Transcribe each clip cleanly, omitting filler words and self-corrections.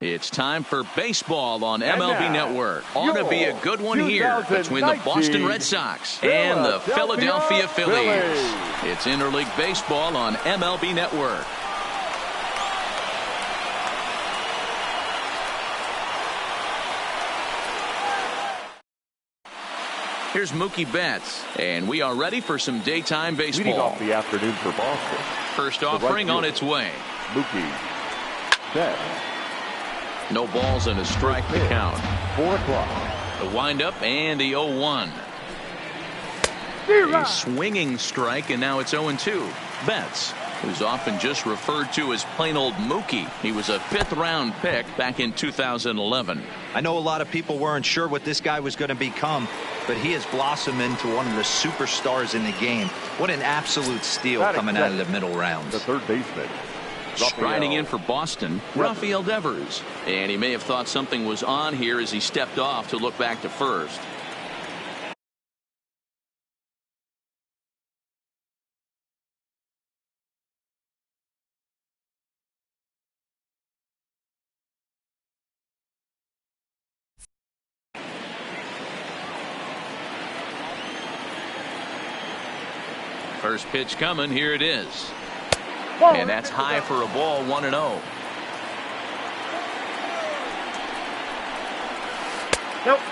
It's time for baseball on MLB Network. Ought to be a good one here between the Boston Red Sox and the Philadelphia Phillies. It's interleague baseball on MLB Network. Here's Mookie Betts, and we are ready for some daytime baseball. Leading off the afternoon for Boston. First offering on its way. Mookie Betts. No balls and a strike to count. 4 o'clock. The windup and the 0-1. A swinging strike, and now it's 0-2. Betts, who's often just referred to as plain old Mookie. He was a 5th-round pick back in 2011. I know a lot of people weren't sure what this guy was going to become, but he has blossomed into one of the superstars in the game. What an absolute steal coming out of the middle rounds. The third baseman. Striding in for Boston, Rafael Devers. And he may have thought something was on here as he stepped off to look back to first. First pitch coming. Here it is. And that's high for a ball, 1-0.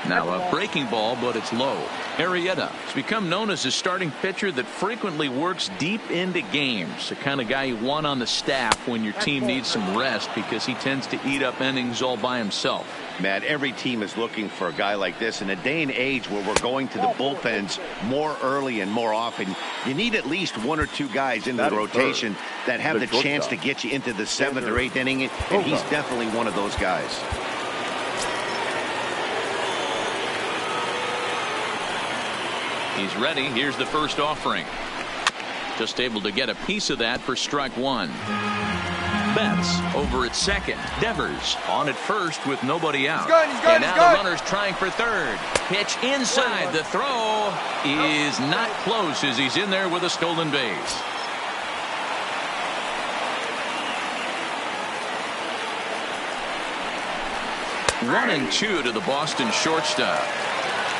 Now a breaking ball, but it's low. Arrieta has become known as a starting pitcher that frequently works deep into games. The kind of guy you want on the staff when your team needs some rest, because he tends to eat up innings all by himself. Matt, every team is looking for a guy like this in a day and age where we're going to the bullpens more early and more often. You need at least 1 or 2 guys into the rotation that have the chance to get you into the 7th or 8th inning, and he's definitely one of those guys. He's ready. Here's the first offering. Just able to get a piece of that for strike 1. Betts over at second. Devers on at first with nobody out. And now the runner's trying for third. Pitch inside. The throw is not close as he's in there with a stolen base. One and 2 to the Boston shortstop.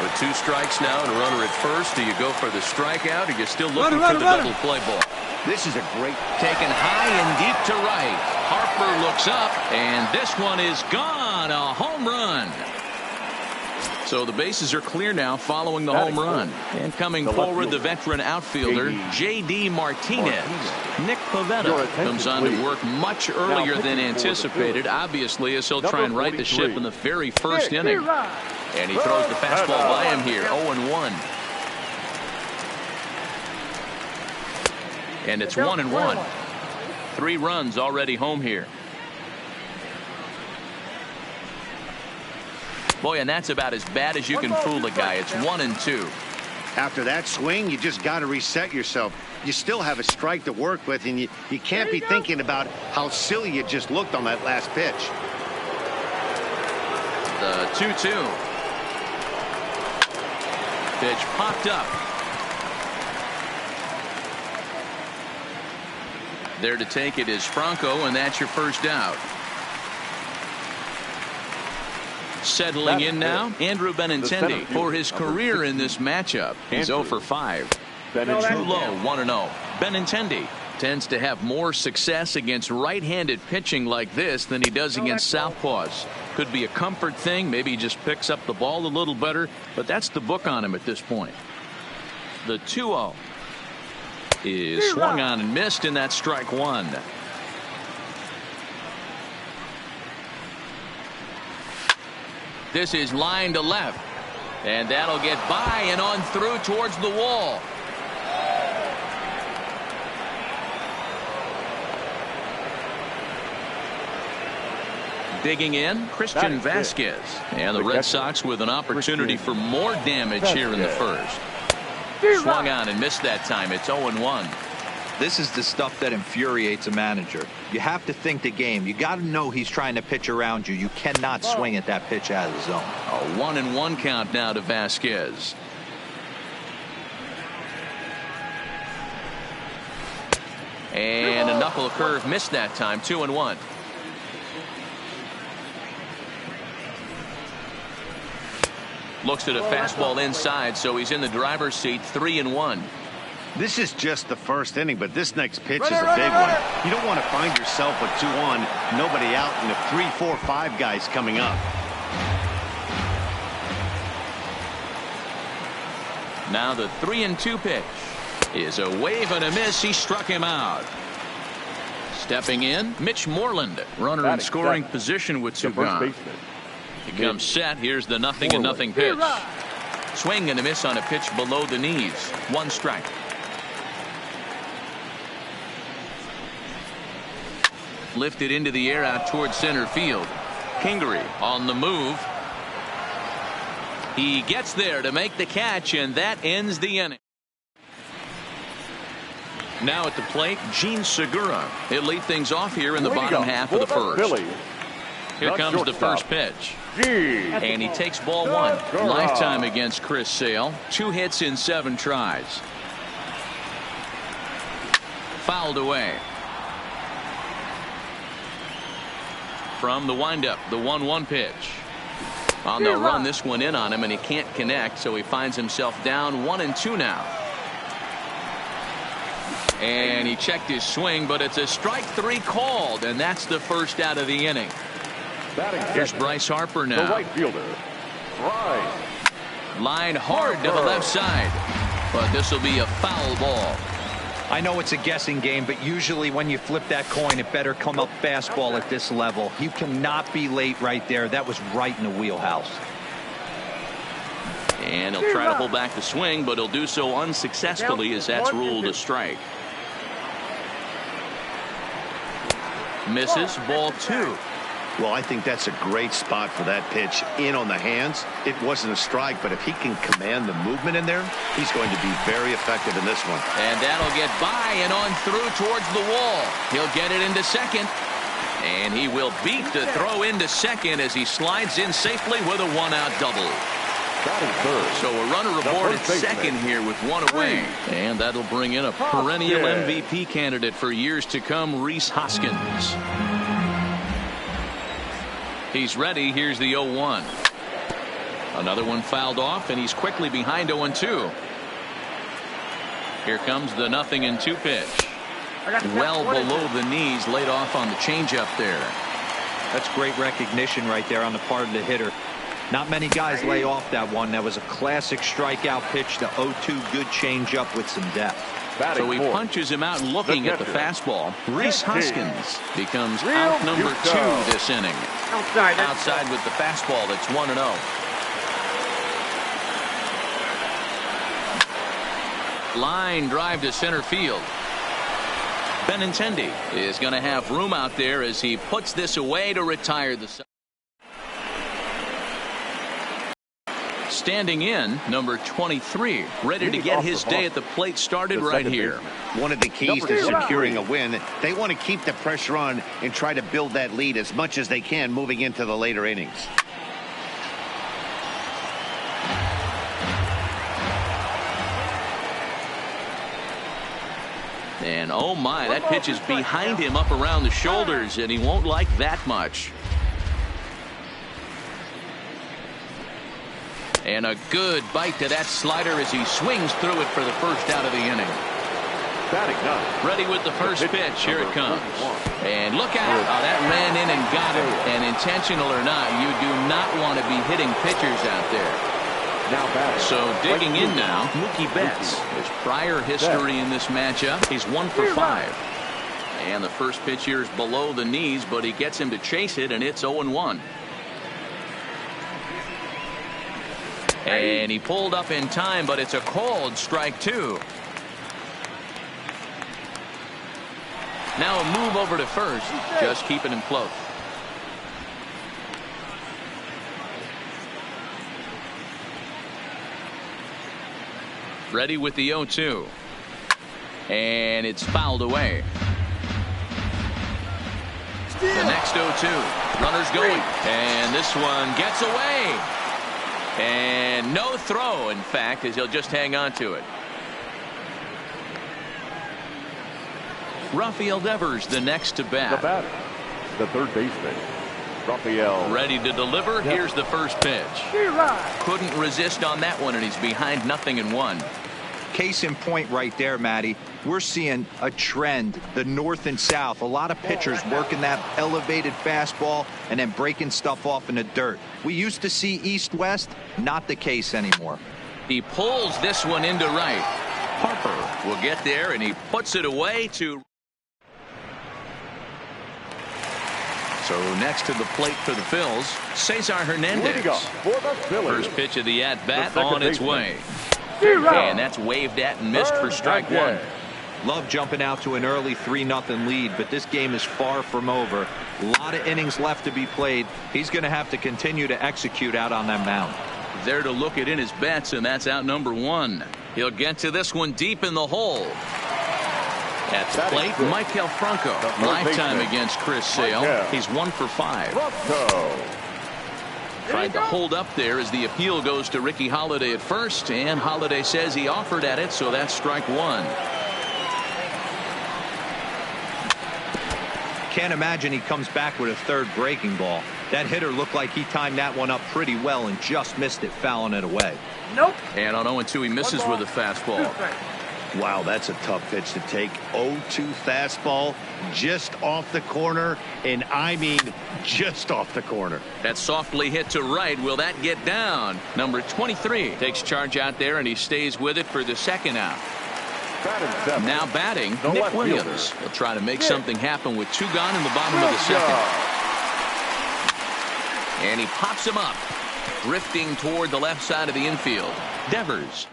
With 2 strikes now and a runner at first, do you go for the strikeout, or are you still looking for the double play ball? This is a great taken high and deep to right. Harper looks up, and this one is gone. A home run. So the bases are clear now following the home run. And coming forward, the veteran outfielder, J.D. Martinez. Nick Pivetta comes on to work much earlier than anticipated, obviously, as he'll try and right the ship in the very first inning. And he throws the fastball by him here, 0-1. And it's 1-1. 3 runs already home here. Boy, and that's about as bad as you can fool a guy. It's 1-2. After that swing, you just got to reset yourself. You still have a strike to work with, and you can't be thinking about how silly you just looked on that last pitch. The 2-2. Pitch popped up. There to take it is Franco, and that's your first out. Settling in now, Andrew Benintendi for his career in this matchup. He's 0 for 5. Too low, 1-0. Benintendi tends to have more success against right-handed pitching like this than he does against southpaws. Could be a comfort thing. Maybe he just picks up the ball a little better, but that's the book on him at this point. The 2-0 is swung on and missed, and that's strike 1. This is line to left, and that'll get by and on through towards the wall. Digging in, Christian Vasquez. And the Red Sox with an opportunity for more damage here in the first. Swung on and missed that time. It's 0-1. This is the stuff that infuriates a manager. You have to think the game. You got to know he's trying to pitch around you. You cannot swing at that pitch out of the zone. A 1-1 count now to Vasquez. And a knuckle curve missed that time. 2-1. Looks at a fastball inside, so he's in the driver's seat, 3-1. This is just the first inning, but this next pitch is a big one. You don't want to find yourself with 2 on, nobody out, and the 3, 4, 5 guys coming up. Now the 3-2 pitch is a wave and a miss. He struck him out. Stepping in, Mitch Moreland, runner in scoring position with 2 gone. He comes set. Here's the 0-0 pitch. Swing and a miss on a pitch below the knees. 1 strike. Lifted into the air out towards center field. Kingery on the move. He gets there to make the catch, and that ends the inning. Now at the plate, Gene Segura. He'll lead things off here in the bottom half of the first. Here comes the first pitch. And he takes ball 1. Lifetime against Chris Sale. 2 hits in 7 tries. Fouled away. From the windup, the 1-1 pitch. They'll run this one in on him, and he can't connect, so he finds himself down 1-2 now. And he checked his swing, but it's a strike 3 called, and that's the first out of the inning. Here's Bryce Harper now. The right fielder, Bryce. Line hard to the left side, but this will be a foul ball. I know it's a guessing game, but usually when you flip that coin, it better come up fastball at this level. You cannot be late right there. That was right in the wheelhouse. And he'll try to hold back the swing, but he'll do so unsuccessfully as that's ruled a strike. Misses, ball 2. Well, I think that's a great spot for that pitch in on the hands. It wasn't a strike, but if he can command the movement in there, he's going to be very effective in this one. And that'll get by and on through towards the wall. He'll get it into second. And he will beat the throw into second as he slides in safely with a 1-out double. So a runner aboard at second here with 1 away. And that'll bring in a perennial MVP candidate for years to come, Rhys Hoskins. He's ready. Here's the 0-1. Another one fouled off, and he's quickly behind 0-2. Here comes the 0-2 pitch. Well below the knees, laid off on the changeup there. That's great recognition right there on the part of the hitter. Not many guys lay off that one. That was a classic strikeout pitch. The 0-2 good changeup with some depth. So he punches him out looking at the fastball. Rhys Hoskins becomes out number 2 this inning. Outside with the fastball. That's 1-0. Line drive to center field. Benintendi is going to have room out there as he puts this away to retire the side. Standing in, number 23, ready to get his day at the plate started right here. One of the keys to securing a win, they want to keep the pressure on and try to build that lead as much as they can moving into the later innings. And oh my, that pitch is behind him up around the shoulders, and he won't like that much. And a good bite to that slider as he swings through it for the first out of the inning. Ready with the first pitch. Here it comes. And look out. Oh, that ran in and got him. And intentional or not, you do not want to be hitting pitchers out there. So digging in now, Mookie Betts. His prior history in this matchup, he's 1 for 5. And the first pitch here is below the knees, but he gets him to chase it, and it's 0-1. And he pulled up in time, but it's a called strike 2. Now a move over to first, just keeping him close. Ready with the 0-2. And it's fouled away. The next 0-2. Runners going. And this one gets away. And no throw, in fact, as he'll just hang on to it. Rafael Devers, the next to bat. The batter, the third baseman, Ready to deliver. Here's the first pitch. Couldn't resist on that one, and he's behind 0-1. Case in point right there, Matty. We're seeing a trend, the north and south. A lot of pitchers working that elevated fastball and then breaking stuff off in the dirt. We used to see east-west, not the case anymore. He pulls this one into right. Harper will get there, and he puts it away to... So next to the plate for the Phils, Cesar Hernandez. First pitch of the at-bat on its way. And that's waved at and missed for strike one. Love jumping out to an early 3-0 lead, but this game is far from over. A lot of innings left to be played. He's going to have to continue to execute out on that mound. There to look at in his bets, and that's out number one. He'll get to this one deep in the hole. At the plate, Michael Franco. Lifetime against Chris Sale. He's 1 for 5. Tried to hold up there as the appeal goes to Ricky Holiday at first, and Holiday says he offered at it, so that's strike one. Can't imagine he comes back with a third breaking ball. That hitter looked like he timed that one up pretty well and just missed it, fouling it away. And on 0-2, he misses with a fastball. Wow, that's a tough pitch to take. 0-2 fastball just off the corner, and I mean just off the corner. That softly hit to right. Will that get down? Number 23 takes charge out there, and he stays with it for the second out. Now batting, Nick Williams. He'll try to make something happen with 2 gone in the bottom of the second. And he pops him up, drifting toward the left side of the infield. Devers.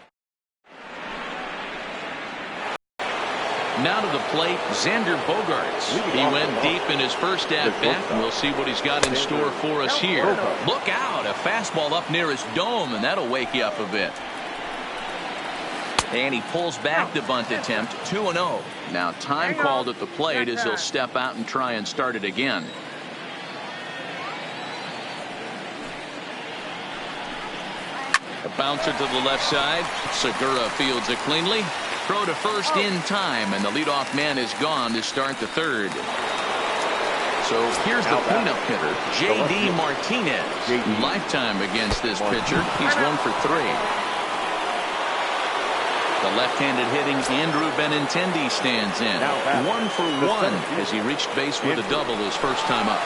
Now to the plate, Xander Bogaerts. He went deep in his first at-bat, and we'll see what he's got in store for us here. Look out, a fastball up near his dome, and that'll wake you up a bit. And he pulls back the bunt attempt, 2-0. Now time called at the plate as he'll step out and try and start it again. A bouncer to the left side. Segura fields it cleanly. Throw to first in time, and the leadoff man is gone to start the third. So here's the cleanup hitter, J.D. Martinez. Lifetime against this pitcher. He's 1 for 3. The left-handed hitting Andrew Benintendi stands in. 1 for 1 as he reached base with a double his first time up.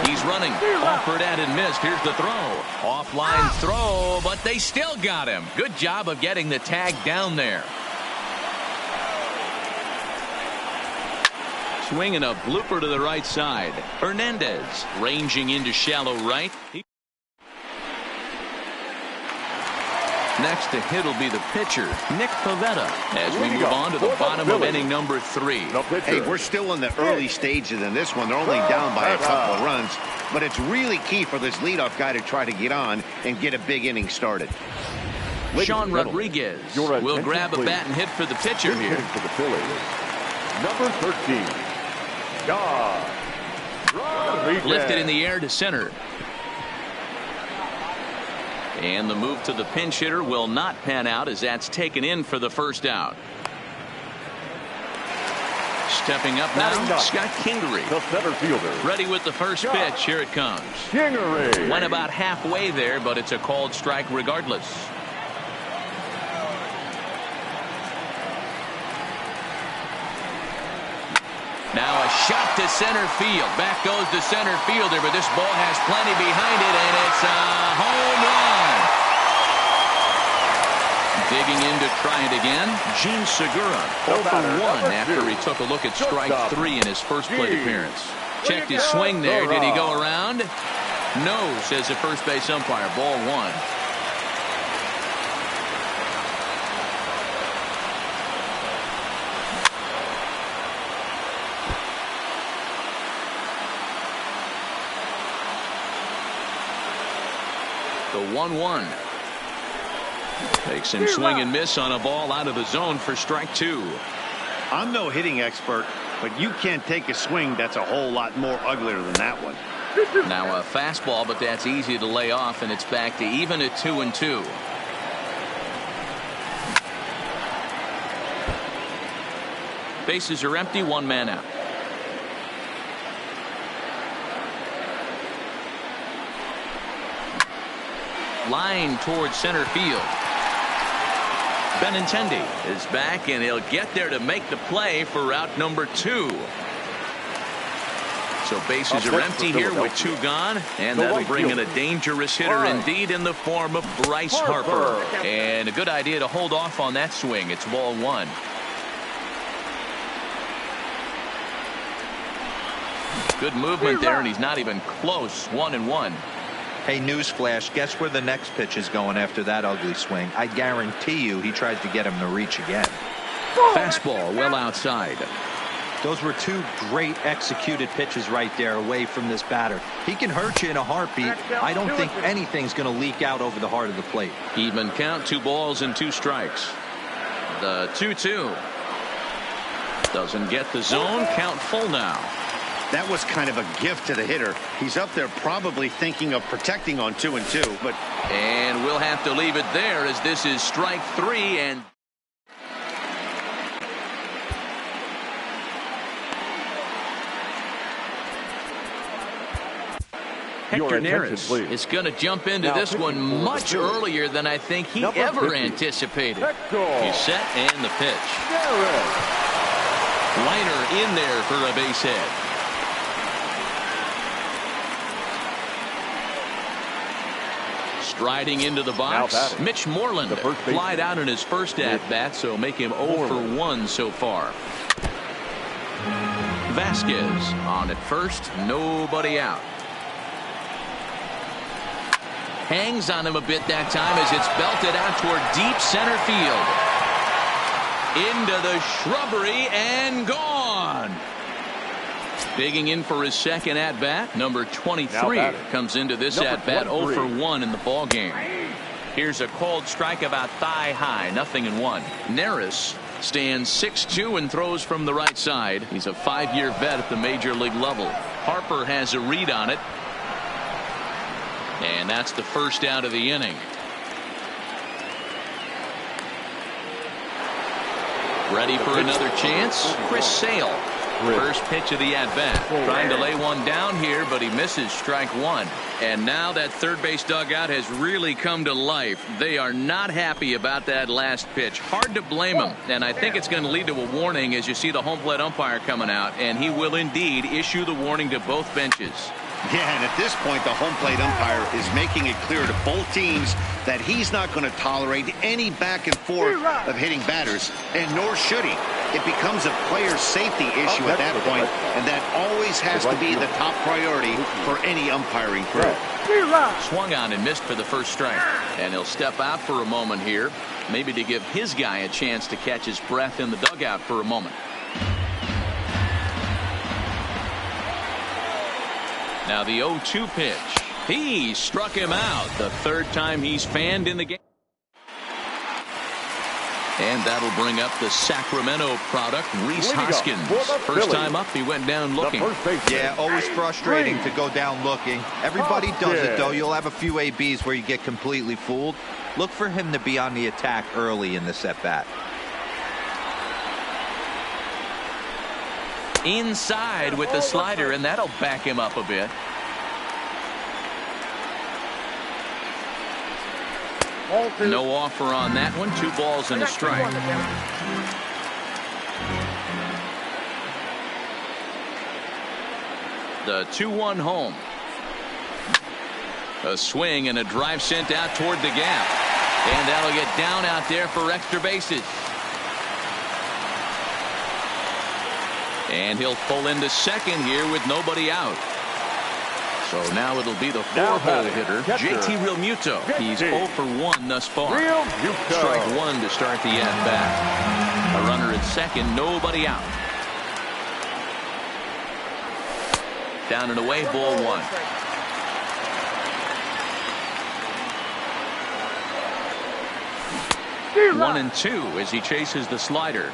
He's running. Offered at and missed. Here's the throw. Offline throw, but they still got him. Good job of getting the tag down there. Swinging a blooper to the right side. Hernandez ranging into shallow right. Next to hit will be the pitcher, Nick Pivetta, as we move on to the bottom of inning number 3. Hey, we're still in the early stages in this one. They're only down by a couple of runs, but it's really key for this leadoff guy to try to get on and get a big inning started. Sean Rodriguez will grab a bat and hit for the pitcher here. For the Phillies, number 13, John Rodriguez. Lifted in the air to center. And the move to the pinch hitter will not pan out as that's taken in for the first out. Stepping up now, Scott Kingery. The center fielder. Ready with the first pitch. Here it comes. Kingery. Went about halfway there, but it's a called strike regardless. Now a shot to center field. Back goes the center fielder, but this ball has plenty behind it, and it's a home run. Digging in to try it again, Gene Segura. 0 for 1 after he took a look at strike 3 in his first plate appearance. Checked his swing there. Did he go around? No, says the first base umpire. Ball 1. The 1-1. Takes him swing and miss on a ball out of the zone for strike 2. I'm no hitting expert, but you can't take a swing that's a whole lot more uglier than that one. Now a fastball, but that's easy to lay off, and it's back to even at 2-2. Bases are empty, 1 man out. line towards center field. Benintendi is back, and he'll get there to make the play for route number 2. So bases are empty here with 2 gone, and that'll bring in a dangerous hitter indeed in the form of Bryce Harper. And a good idea to hold off on that swing. It's ball 1. Good movement there, and he's not even close. 1-1. Hey, newsflash, guess where the next pitch is going after that ugly swing? I guarantee you he tries to get him to reach again. Fastball well outside. Those were 2 great executed pitches right there away from this batter. He can hurt you in a heartbeat. I don't think anything's going to leak out over the heart of the plate. Even count, 2 balls and 2 strikes. The 2-2. Doesn't get the zone. Count full now. That was kind of a gift to the hitter. He's up there probably thinking of protecting on 2-2, but. And we'll have to leave it there as this is strike 3 and. Hector Neris is going to jump into this one much earlier than I think he ever anticipated. He's set and the pitch. Liner in there for a base hit. Striding into the box, Mitch Moreland flied out in his first at-bat, so make him 0 for 1 so far. Vasquez on at first, nobody out. Hangs on him a bit that time as it's belted out toward deep center field. Into the shrubbery and gone. Digging in for his second at-bat, number 23 comes into this at-bat 0 for 1 in the ball game. Here's a cold strike about thigh high, 0-1. Neris stands 6'2" and throws from the right side. He's a 5-year vet at the major league level. Harper has a read on it. And that's the first out of the inning. Ready for another chance? Chris Sale. First pitch of the at-bat. Trying to lay one down here, but he misses strike 1. And now that third base dugout has really come to life. They are not happy about that last pitch. Hard to blame him. And I think it's going to lead to a warning as you see the home plate umpire coming out. And he will indeed issue the warning to both benches. Yeah, and at this point, the home plate umpire is making it clear to both teams that he's not going to tolerate any back and forth of hitting batters, and nor should he. It becomes a player safety issue at that point, and that always has to be the top priority for any umpiring crew. Swung on and missed for the first strike. And he'll step out for a moment here, maybe to give his guy a chance to catch his breath in the dugout for a moment. Now the 0-2 pitch. He struck him out the third time he's fanned in the game. And that'll bring up the Sacramento product, Rhys Hoskins. First time up, he went down looking. Yeah, always frustrating to go down looking. Everybody does it, though. You'll have a few ABs where you get completely fooled. Look for him to be on the attack early in this at-bat. Inside with the slider, and that'll back him up a bit. No offer on that one. 2 balls and a strike. The 2-1 home. A swing and a drive sent out toward the gap. And that'll get down out there for extra bases. And he'll pull into second here with nobody out. So now it'll be the 4-hole hitter, JT Realmuto. He's 0 for 1 thus far. Strike 1 to start the at-bat. A runner at second, nobody out. Down and away, ball 1. One and 2 as he chases the slider.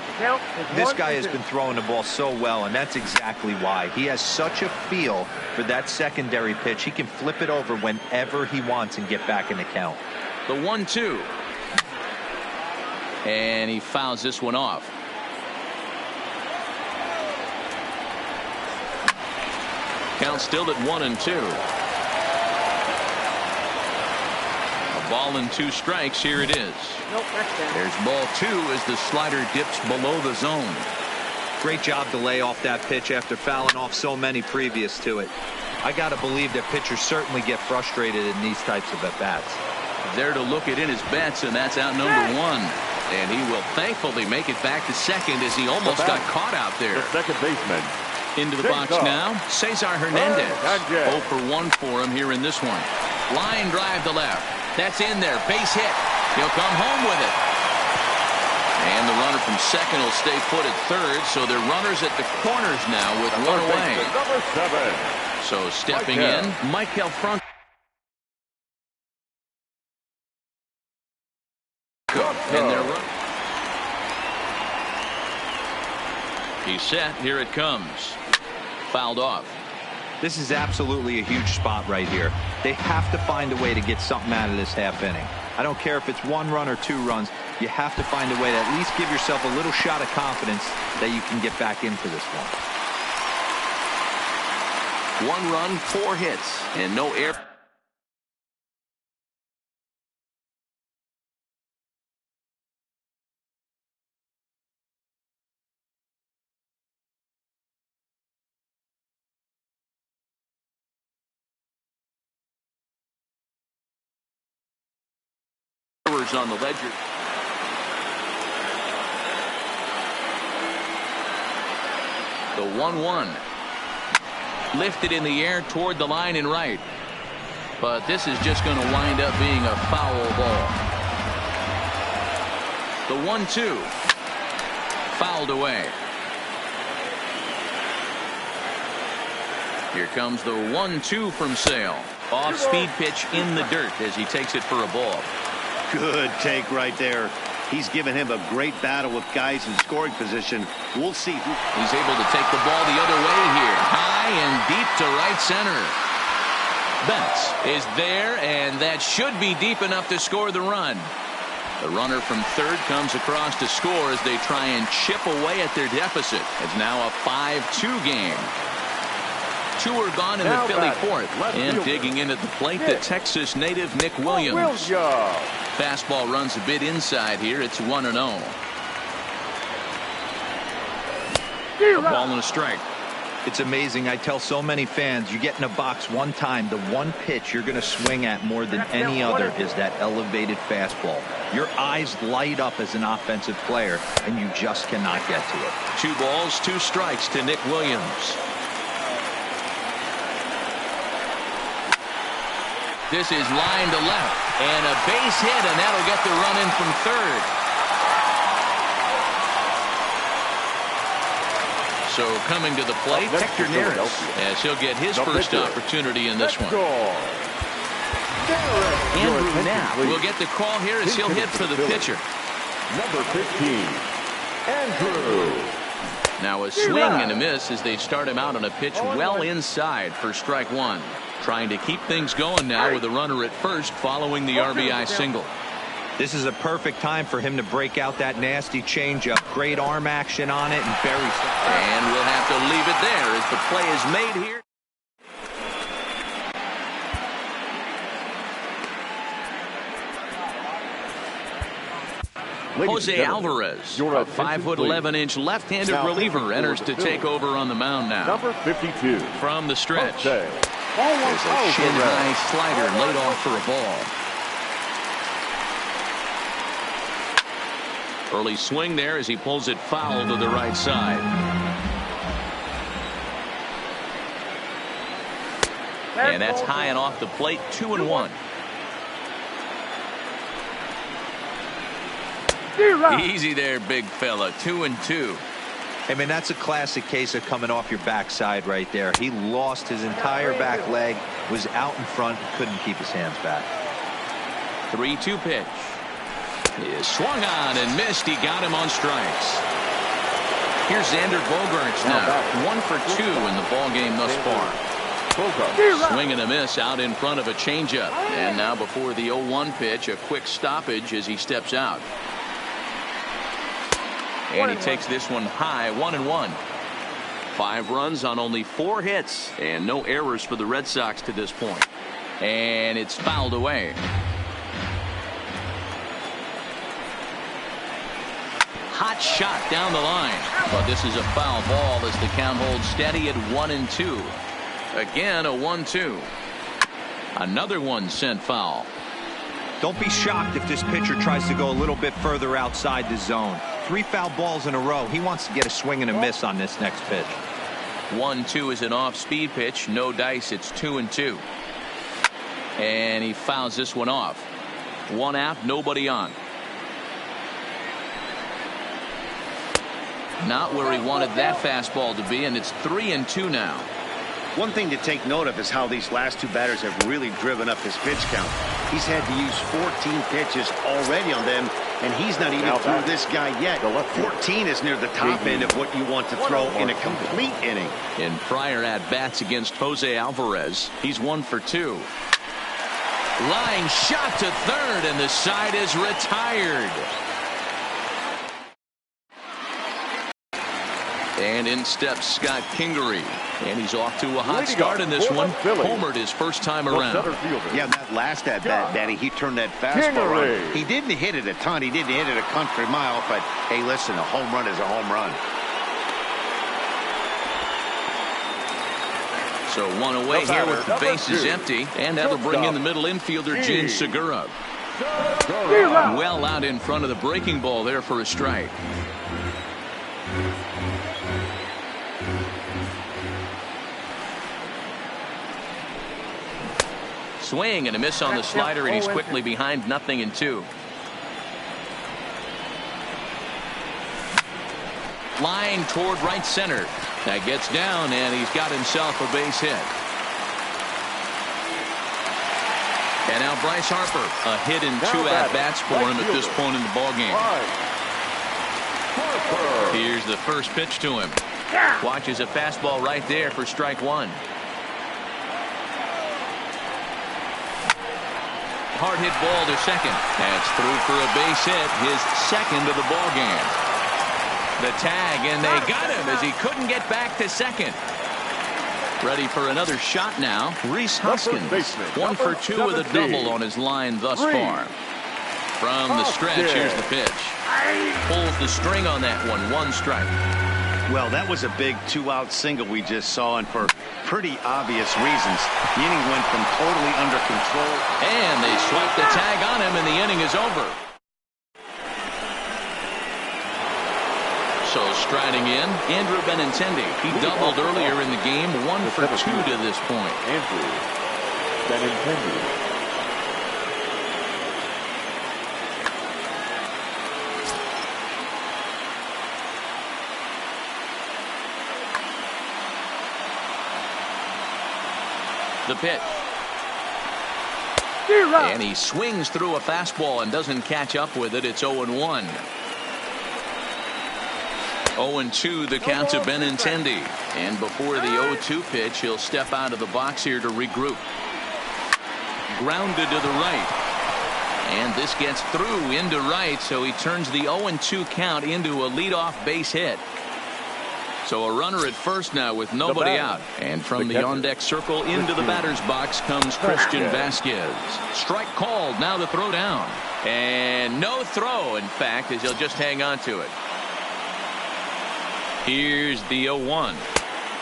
This guy has been throwing the ball so well, and that's exactly why. He has such a feel for that secondary pitch. He can flip it over whenever he wants and get back in the count. The 1-2. And he fouls this one off. Count still at 1 and 2. Ball and 2 strikes. Here it is. Nope, that's bad. There's ball 2 as the slider dips below the zone. Great job to lay off that pitch after fouling off so many previous to it. I got to believe that pitchers certainly get frustrated in these types of at-bats. There to look it in his bets, and that's out number 1. And he will thankfully make it back to second as he almost got caught out there. The second baseman. Into the box now, Cesar Hernandez. 0 for 1 for him here in this one. Line drive to left. That's in there. Base hit. He'll come home with it. And the runner from second will stay put at third, so they're runners at the corners now with 1 away. Number 7. So stepping in, Michael Franco. And they're running. He's set. Here it comes. Fouled off. This is absolutely a huge spot right here. They have to find a way to get something out of this half inning. I don't care if it's 1 run or 2 runs. You have to find a way to at least give yourself a little shot of confidence that you can get back into this one. 1 run, 4 hits, and no air. On the ledger. The 1-1 lifted in the air toward the line and right, but this is just going to wind up being a foul ball. The 1-2 fouled away. Here comes the 1-2 from Sale. Off speed pitch in the dirt as he takes it for a ball. Good take right there. He's given him a great battle with guys in scoring position. We'll see. He's able to take the ball the other way here. High and deep to right center. Betts is there, and that should be deep enough to score the run. The runner from third comes across to score as they try and chip away at their deficit. It's now a 5-2 game. 2 are gone in the Philly fourth. And digging in at the plate, the Texas native Nick Williams. Fastball runs a bit inside here. It's 1-0. A ball and a strike. It's amazing. I tell so many fans, you get in a box one time, the one pitch you're going to swing at more than any other is that elevated fastball. Your eyes light up as an offensive player, and you just cannot get to it. 2 balls, 2 strikes to Nick Williams. This is line to left, and a base hit, and that'll get the run in from third. So coming to the plate, Hector Neris, as he'll get his first opportunity in this one. Andrew Knapp will get the call here as he'll hit for the pitcher. Number 15, Andrew. Now a swing and a miss as they start him out on a pitch well inside for strike 1. Trying to keep things going now with a runner at first following the RBI single. This is a perfect time for him to break out that nasty changeup. Great arm action on it and buries it. And we'll have to leave it there as the play is made here. Jose Alvarez, a 5'11" left-handed reliever, enters to take over on the mound now. Number 52 from the stretch. There's a shin-high slider laid off for a ball. Early swing there as he pulls it foul to the right side. And that's high and off the plate. 2-1. Easy there, big fella. 2-2. I mean, that's a classic case of coming off your backside right there. He lost his entire back leg, was out in front, couldn't keep his hands back. 3-2 pitch. He is swung on and missed. He got him on strikes. Here's Xander Bogaerts now. 1 for 2 in the ball game thus far. Swing and a miss out in front of a changeup. And now before the 0-1 pitch, a quick stoppage as he steps out. And he takes this one high. 1-1. 5 runs on only 4 hits and no errors for the Red Sox to this point. And it's fouled away. hot shot down the line. But this is a foul ball as the count holds steady at 1-2. Again, a 1-2. Another one sent foul. Don't be shocked if this pitcher tries to go a little bit further outside the zone. 3 foul balls in a row. He wants to get a swing and a miss on this next pitch. 1-2 is an off-speed pitch. No dice. It's 2-2. And he fouls this one off. 1 out, nobody on. Not where he wanted that fastball to be, and it's 3-2 now. One thing to take note of is how these last 2 batters have really driven up his pitch count. He's had to use 14 pitches already on them, and he's not even through this guy yet. 14 is near the top end of what you want to throw in a complete inning. In prior at-bats against Jose Alvarez, he's 1 for 2. Line shot to third, and the side is retired. And in steps Scott Kingery. And he's off to a hot start in this one. Homered his first time around. Yeah, that last at bat, Danny, he turned that fastball on. He didn't hit it a ton. He didn't hit it a country mile. But, hey, listen, a home run is a home run. So 1 away here with the bases empty. And that'll bring in the middle infielder, Gene Segura. Well out in front of the breaking ball there for a strike. Swing and a miss on the slider, and he's quickly behind 0-2. Line toward right center. That gets down, and he's got himself a base hit. And now Bryce Harper, a hit in 2 at-bats for him at this point in the ballgame. Here's the first pitch to him. Watches a fastball right there for strike 1. Hard hit ball to second. That's through for a base hit, his second of the ball game. The tag, and they got him as he couldn't get back to second. Ready for another shot now. Rhys Hoskins, 1 for 2 with a double on his line thus far. From the stretch, here's the pitch. Pulls the string on that one. 1 strike. Well, that was a big 2-out single we just saw, and for pretty obvious reasons. The inning went from totally under control. And they swipe the tag on him, and the inning is over. So striding in, Andrew Benintendi. He doubled earlier in the game, 1 for 2 to this point. Andrew Benintendi. The pitch. And he swings through a fastball and doesn't catch up with it. It's 0-1. 0-2 the count to Benintendi. And before the 0-2 pitch, he'll step out of the box here to regroup. Grounded to the right. And this gets through into right, so he turns the 0-2 count into a leadoff base hit. So a runner at first now with nobody out. And from the on-deck circle into the batter's box comes Christian Vasquez. Strike called. Now the throw down. And no throw, in fact, as he'll just hang on to it. Here's the 0-1.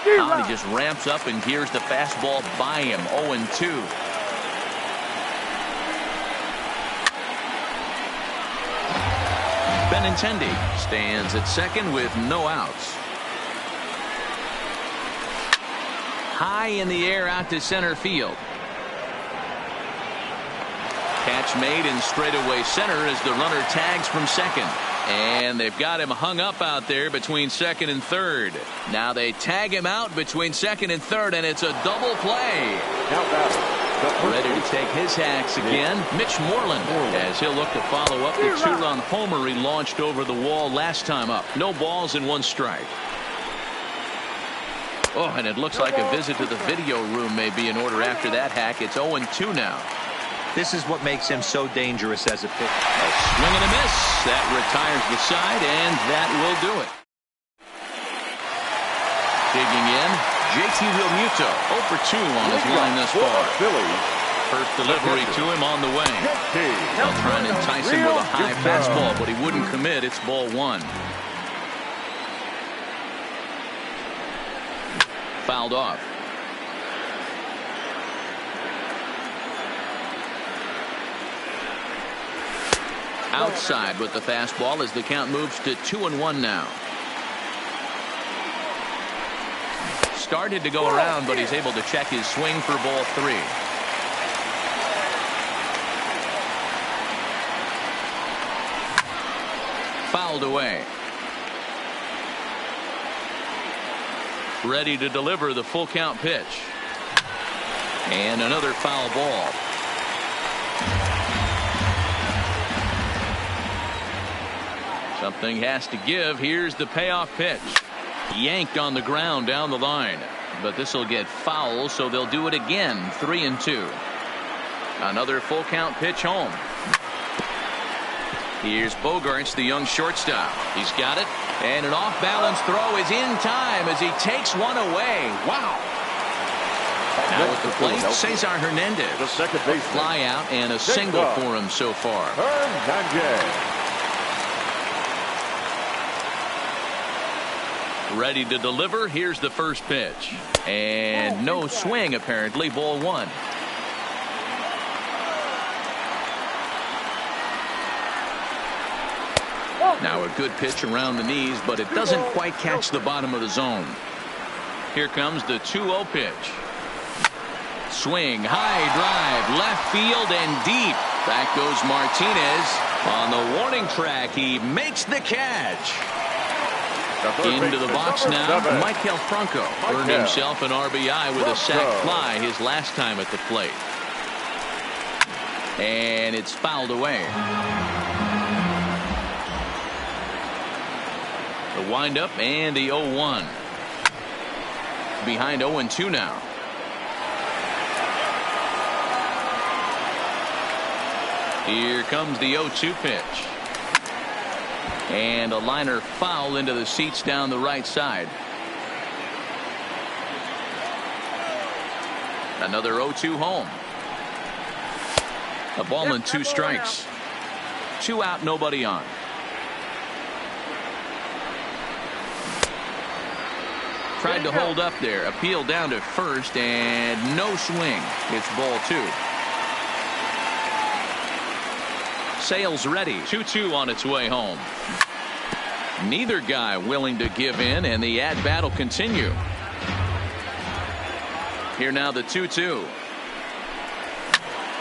Now he just ramps up, and here's the fastball by him. 0-2. Benintendi stands at second with no outs. High in the air out to center field. Catch made in straightaway center as the runner tags from second. And they've got him hung up out there between second and third. Now they tag him out between second and third, and it's a double play. Ready to take his hacks again, Mitch Moreland, as he'll look to follow up the 2-run homer he launched over the wall last time up. No balls and 1 strike. Oh, and it looks like a visit to the video room may be in order after that hack. It's 0-2 now. This is what makes him so dangerous as a pitcher. A swing and a miss. That retires the side, and that will do it. Digging in, JT Realmuto, 0 for 2 on his line thus far. First delivery to him on the way. They'll try and entice him with a high fastball, but he wouldn't commit. It's ball 1. fouled off. Outside with the fastball as the count moves to 2-1 now. Started to go around, but he's able to check his swing for ball 3. Fouled away. Ready to deliver the full count pitch. And another foul ball. Something has to give. Here's the payoff pitch. Yanked on the ground down the line. But this will get foul, so they'll do it again. 3-2. Another full count pitch home. Here's Bogaerts, the young shortstop. He's got it. And an off-balance throw is in time as he takes one away. Wow. Now at the plate, Cesar Hernandez. The second baseman. Fly out and a single for him so far. Hernandez. Ready to deliver. Here's the first pitch. And no swing, apparently. Ball 1. Now a good pitch around the knees, but it doesn't quite catch the bottom of the zone. Here comes the 2-0 pitch. Swing, high drive, left field and deep. Back goes Martinez. On the warning track, he makes the catch. Into the box now, Michael Franco earned himself an RBI with a sac fly his last time at the plate. And it's fouled away. The windup and the 0-1. Behind 0-2 now. Here comes the 0-2 pitch. And a liner foul into the seats down the right side. Another 0-2 home. A ball and 2 strikes. 2 out, nobody on. Tried to hold up there. Appeal down to first and no swing. It's ball 2. Sale's ready. 2-2 on its way home. Neither guy willing to give in, and the at-bat will continue. Here now the 2-2.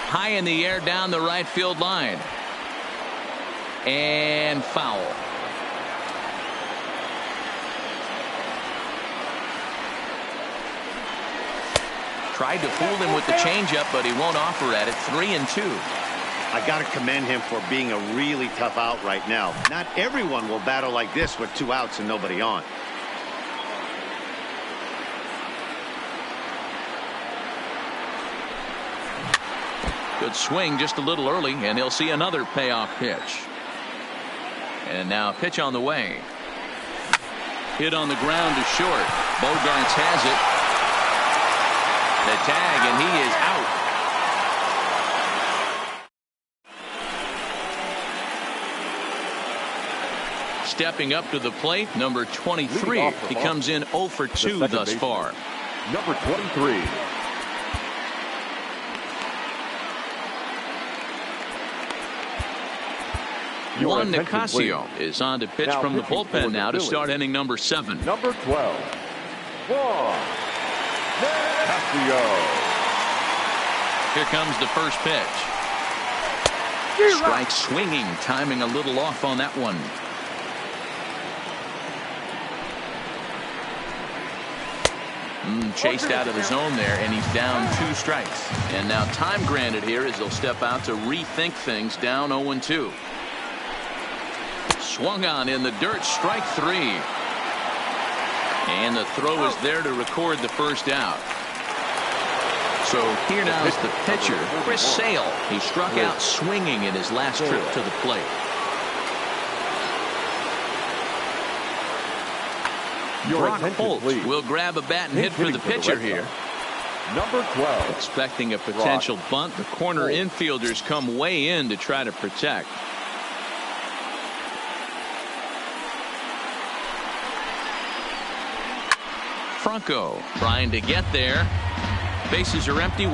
High in the air down the right field line. And foul. Tried to fool him with the changeup, but he won't offer at it. 3-2. I got to commend him for being a really tough out right now. Not everyone will battle like this with 2 outs and nobody on. Good swing just a little early, and he'll see another payoff pitch. And now a pitch on the way. Hit on the ground to short. Bogaerts has it. The tag, and he is out. Stepping up to the plate, number 23. He comes in 0 for 2 thus far. Number 23. Juan Nicasio is on to pitch from the bullpen now to start inning number 7. Number 12. Juan Nicasio. Here comes the first pitch. Strike swinging, timing a little off on that one. Chased out of the zone there, and he's down 2 strikes. And now time granted here as they'll step out to rethink things, down 0-2. Swung on in the dirt, strike 3. And the throw is there to record the first out. So here now is the pitcher, Chris Sale. He struck out swinging in his last trip to the plate. Brock Holt will grab a bat and hit for the pitcher here. Number 12. Expecting a potential bunt. The corner infielders come way in to try to protect. Franco trying to get there. Bases are empty.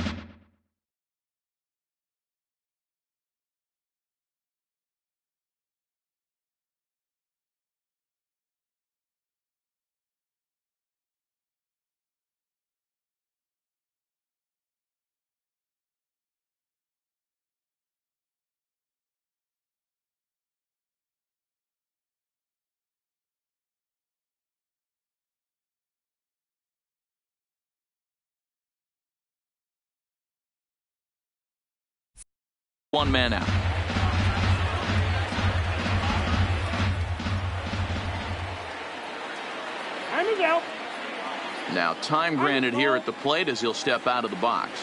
One man out. Time is out. Now time granted here at the plate as he'll step out of the box.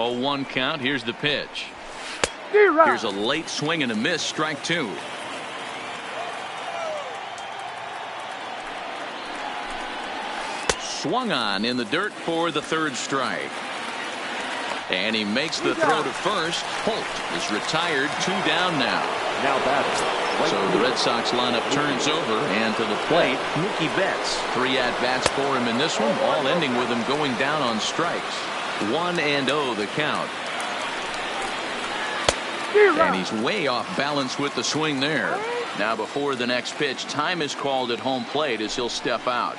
Oh, 1 count. Here's the pitch. Here's a late swing and a miss. Strike 2. Swung on in the dirt for the 3rd strike. And he makes the throw to first. Holt is retired. 2 down now. Now batting. So the Red Sox lineup turns over, and to the plate, Mookie Betts. 3 at-bats for him in this one, all ending with him going down on strikes. 1-0 the count. And he's way off balance with the swing there. Now before the next pitch, time is called at home plate as he'll step out.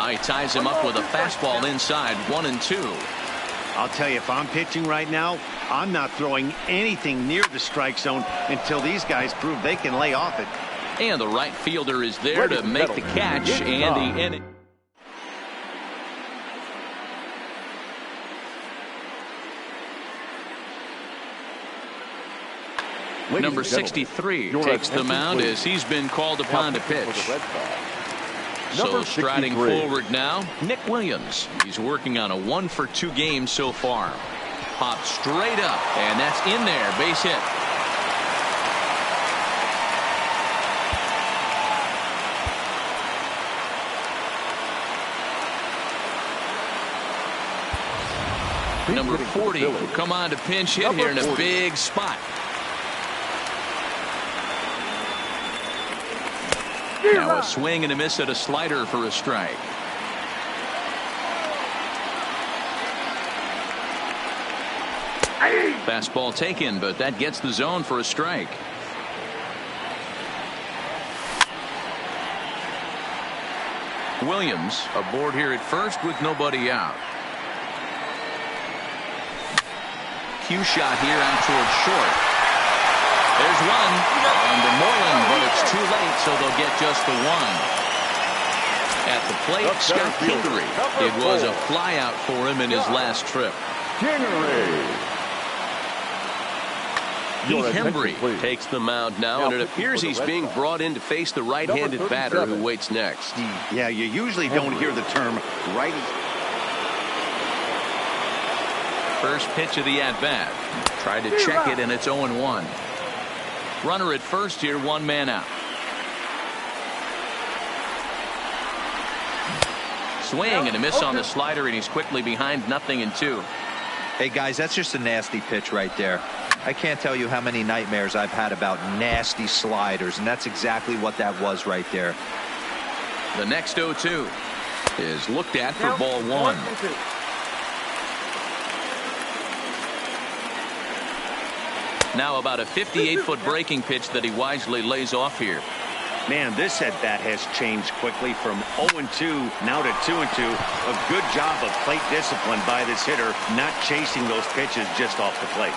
He ties him up with a fastball inside. 1-2. I'll tell you, if I'm pitching right now, I'm not throwing anything near the strike zone until these guys prove they can lay off it. And the right fielder is there to make the catch, and the inning. Number 63 takes the mound as he's been called upon to pitch. So striding forward now, Nick Williams. He's working on a 1-for-2 game so far. Popped straight up, and that's in there. Base hit. Number 40 will come on to pinch hit here in a big spot. Now a swing and a miss at a slider for a strike. Fastball taken, but that gets the zone for a strike. Williams aboard here at first with nobody out. Cue shot here out towards short. There's one on to Moreland, but it's too late, so they'll get just the one. At the plate, Scott Kingery. It was a flyout for him in his last trip. Heath Hembry takes the mound now, and it appears he's being brought in to face the right-handed batter who waits next. Yeah, you usually don't hear the term righty. First pitch of the at-bat. Tried to check it, and it's 0-1. Runner at first here, one man out. Swing and a miss on the slider, and he's quickly behind 0-2. Hey, guys, that's just a nasty pitch right there. I can't tell you how many nightmares I've had about nasty sliders, and that's exactly what that was right there. The next 0-2 is looked at for ball one. Now about a 58-foot breaking pitch that he wisely lays off here. Man, this at-bat has changed quickly from 0-2 now to 2-2. A good job of plate discipline by this hitter, not chasing those pitches just off the plate.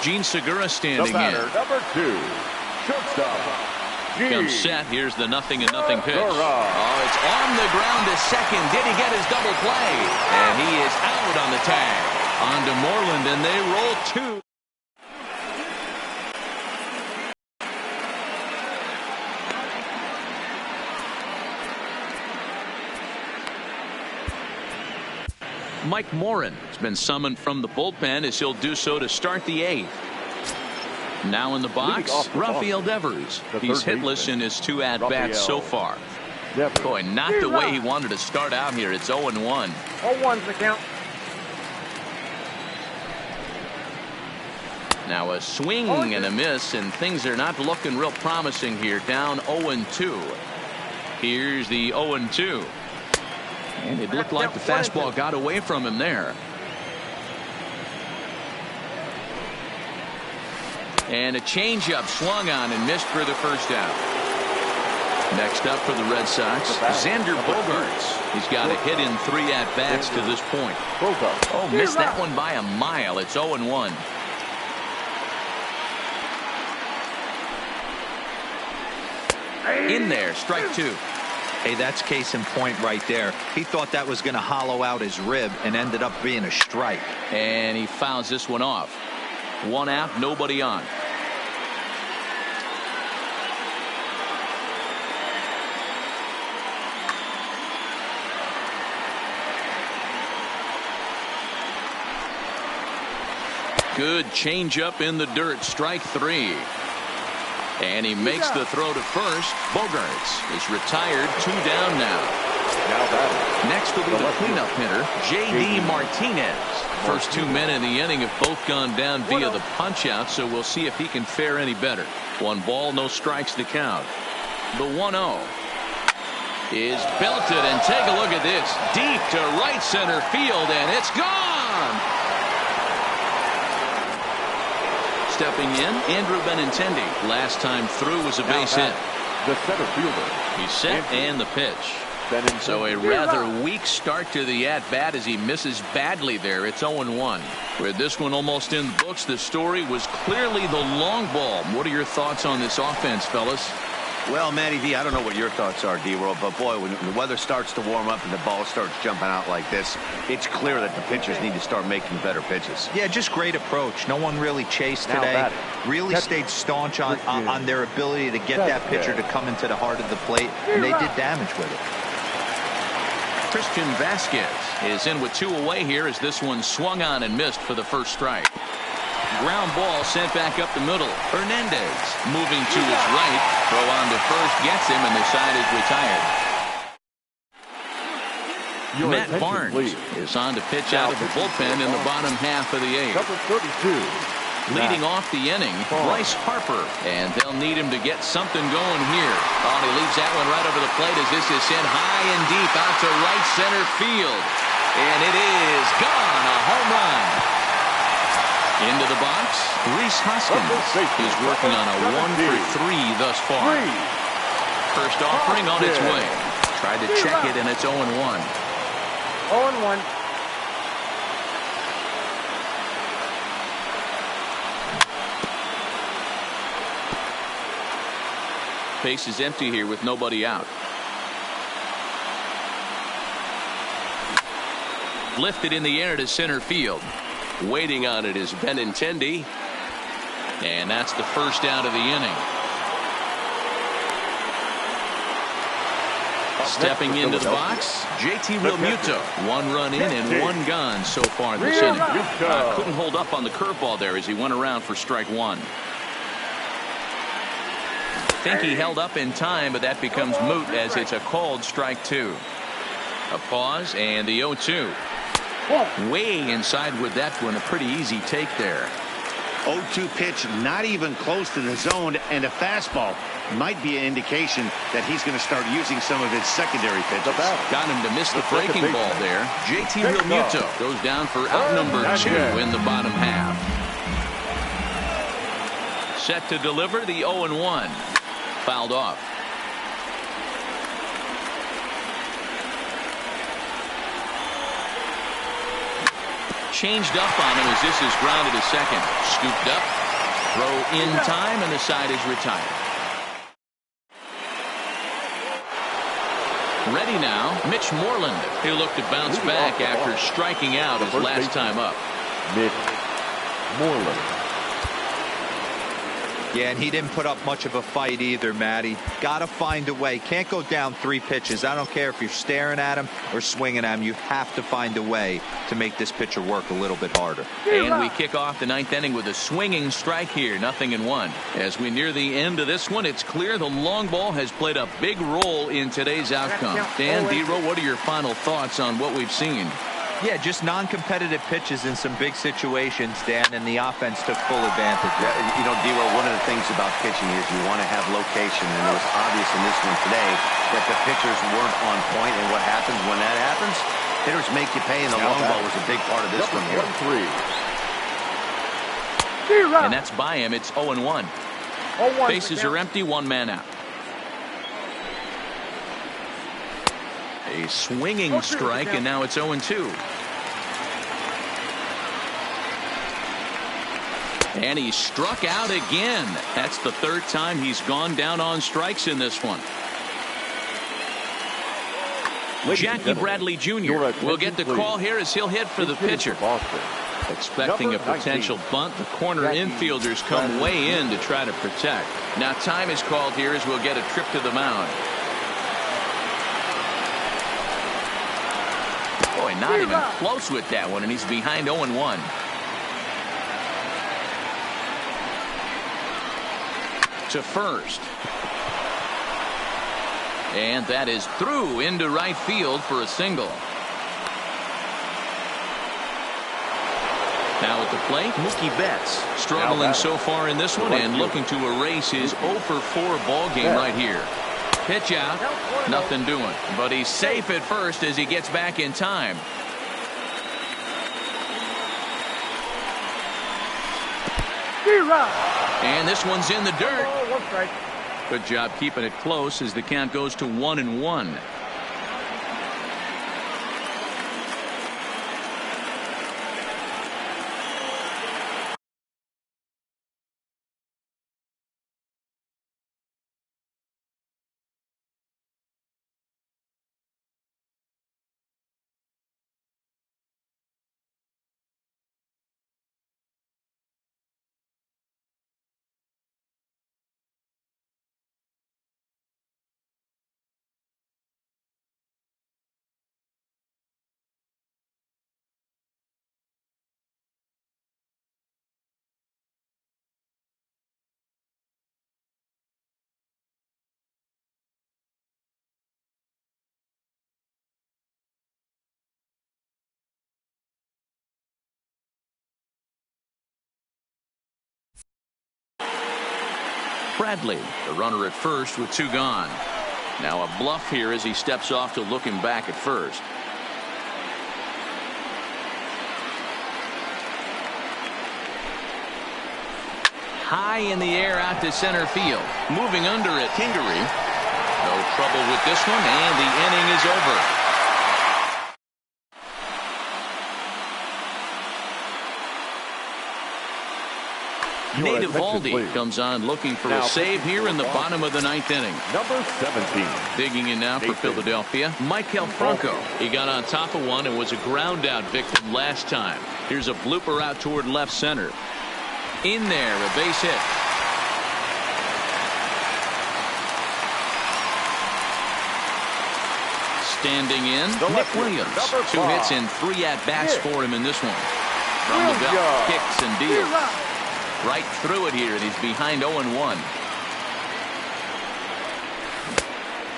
Gene Segura standing in. Number 2, shortstop. Comes set. Here's the 0-0 pitch. Oh, it's on the ground to second. Did he get his double play? And he is out on the tag. On to Moreland, and they roll 2. Mike Morin has been summoned from the bullpen as he'll do so to start the 8th. Now in the box, Rafael Devers. He's hitless in his 2 at-bats so far. Boy, not the way he wanted to start out here. It's 0-1. 0-1's the count. Now a swing and a miss, and things are not looking real promising here. Down 0-2. Here's the 0-2. And it looked like the fastball got away from him there. And a changeup swung on and missed for the first out. Next up for the Red Sox, Xander Bogaerts. He's got a hit in 3 at-bats to this point. Oh, missed that one by a mile. It's 0-1. In there, strike 2. Hey, that's case in point right there. He thought that was going to hollow out his rib and ended up being a strike. And he fouls this one off. 1 out, nobody on. Good changeup in the dirt, strike 3. And he makes the throw to first. Bogaerts is retired, 2 down now. Next will be the cleanup hitter, J.D. Martinez. First 2 men in the inning have both gone down via the punch-out, so we'll see if he can fare any better. 1 ball, no strikes to count. The 1-0 is belted, and take a look at this. Deep to right center field, and it's gone! Stepping in, Andrew Benintendi. Last time through was a base hit. The center fielder. He's set and the pitch. So a rather weak start to the at-bat as he misses badly there. It's 0-1. With this one almost in the books, the story was clearly the long ball. What are your thoughts on this offense, fellas? Well, Matty V, I don't know what your thoughts are, D-Roll, but boy, when the weather starts to warm up and the ball starts jumping out like this, it's clear that the pitchers need to start making better pitches. Yeah, just great approach. No one really chased today. Really stayed staunch on their ability to get that pitcher to come into the heart of the plate, and they did damage with it. Christian Vasquez is in with 2 away here as this one swung on and missed for the first strike. Ground ball sent back up the middle. Hernandez moving to his right. Throw on to first gets him, and the side is retired. Matt Barnes is on to pitch out of the bullpen in the bottom half of the 8th. Number 32. Leading off the inning, Bryce Harper. And they'll need him to get something going here. Oh, and he leaves that one right over the plate as this is sent high and deep out to right center field. And it is gone. A home run. Into the box, Rhys Hoskins. He's working on a 1-for-3 thus far. First offering on its way. Tried to check it, and it's 0-1. 0-1. Base is empty here with nobody out. Lifted in the air to center field. Waiting on it is Benintendi. And that's the first out of the inning. Stepping into the box, JT Realmuto. 1 run in and 1 gone so far this inning. Couldn't hold up on the curveball there as he went around for strike 1. Think he held up in time, but that becomes moot as it's a called strike 2. A pause and the 0-2. Way inside with that one. A pretty easy take there. 0-2 pitch, not even close to the zone, and a fastball might be an indication that he's going to start using some of his secondary pitches. Got him to miss the breaking ball there. JT Realmuto goes down for out number 2 in the bottom half. Set to deliver the 0-1. Fouled off. Changed up on him as this is grounded to second. Scooped up. Throw in time, and the side is retired. Ready now, Mitch Moreland. He'll look to bounce back after striking out his last time up. Mitch Moreland. Yeah, and he didn't put up much of a fight either, Matty. Got to find a way. Can't go down 3 pitches. I don't care if you're staring at him or swinging at him. You have to find a way to make this pitcher work a little bit harder. And we kick off the 9th inning with a swinging strike here. 0-1. As we near the end of this one, it's clear the long ball has played a big role in today's outcome. Dan Dero, what are your final thoughts on what we've seen? Yeah, just non-competitive pitches in some big situations, Dan, and the offense took full advantage. Yeah, you know, Dero, one of the things about pitching is you want to have location, and it was obvious in this one today that the pitchers weren't on point, and what happens when that happens? Hitters make you pay, and the long ball was a big part of this one here. 1-3. And that's by him. It's 0-1. Bases are empty, 1 man out. A swinging strike, and now it's 0-2. And he struck out again. That's the 3rd time he's gone down on strikes in this one. Jackie Bradley Jr. will get the call here as he'll hit for the pitcher. Expecting a potential bunt, the corner infielders come way in to try to protect. Now time is called here as we'll get a trip to the mound. Boy, not even close with that one, and he's behind 0-1. To first. And that is through into right field for a single. Now at the plate, Mookie Betts struggling so far in this one and looking to erase his 0-4 ball game right here. Pitch out, nothing doing, but he's safe at first as he gets back in time. And this one's in the dirt. Good job keeping it close as the count goes to 1-1. Bradley, the runner at first with 2 gone. Now a bluff here as he steps off to look him back at first. High in the air out to center field. Moving under it, Kingery. No trouble with this one, and the inning is over. Nate Eovaldi comes on looking for a save here in the bottom of the 9th inning. Number 17. Digging in now for Philadelphia, Maikel Franco. He got on top of one and was a ground out victim last time. Here's a blooper out toward left center. In there, a base hit. Standing in, Nick Williams. 2 hits and 3 at-bats for him in this one. From the belt, kicks and deals. Right through it here, and he's behind 0-1.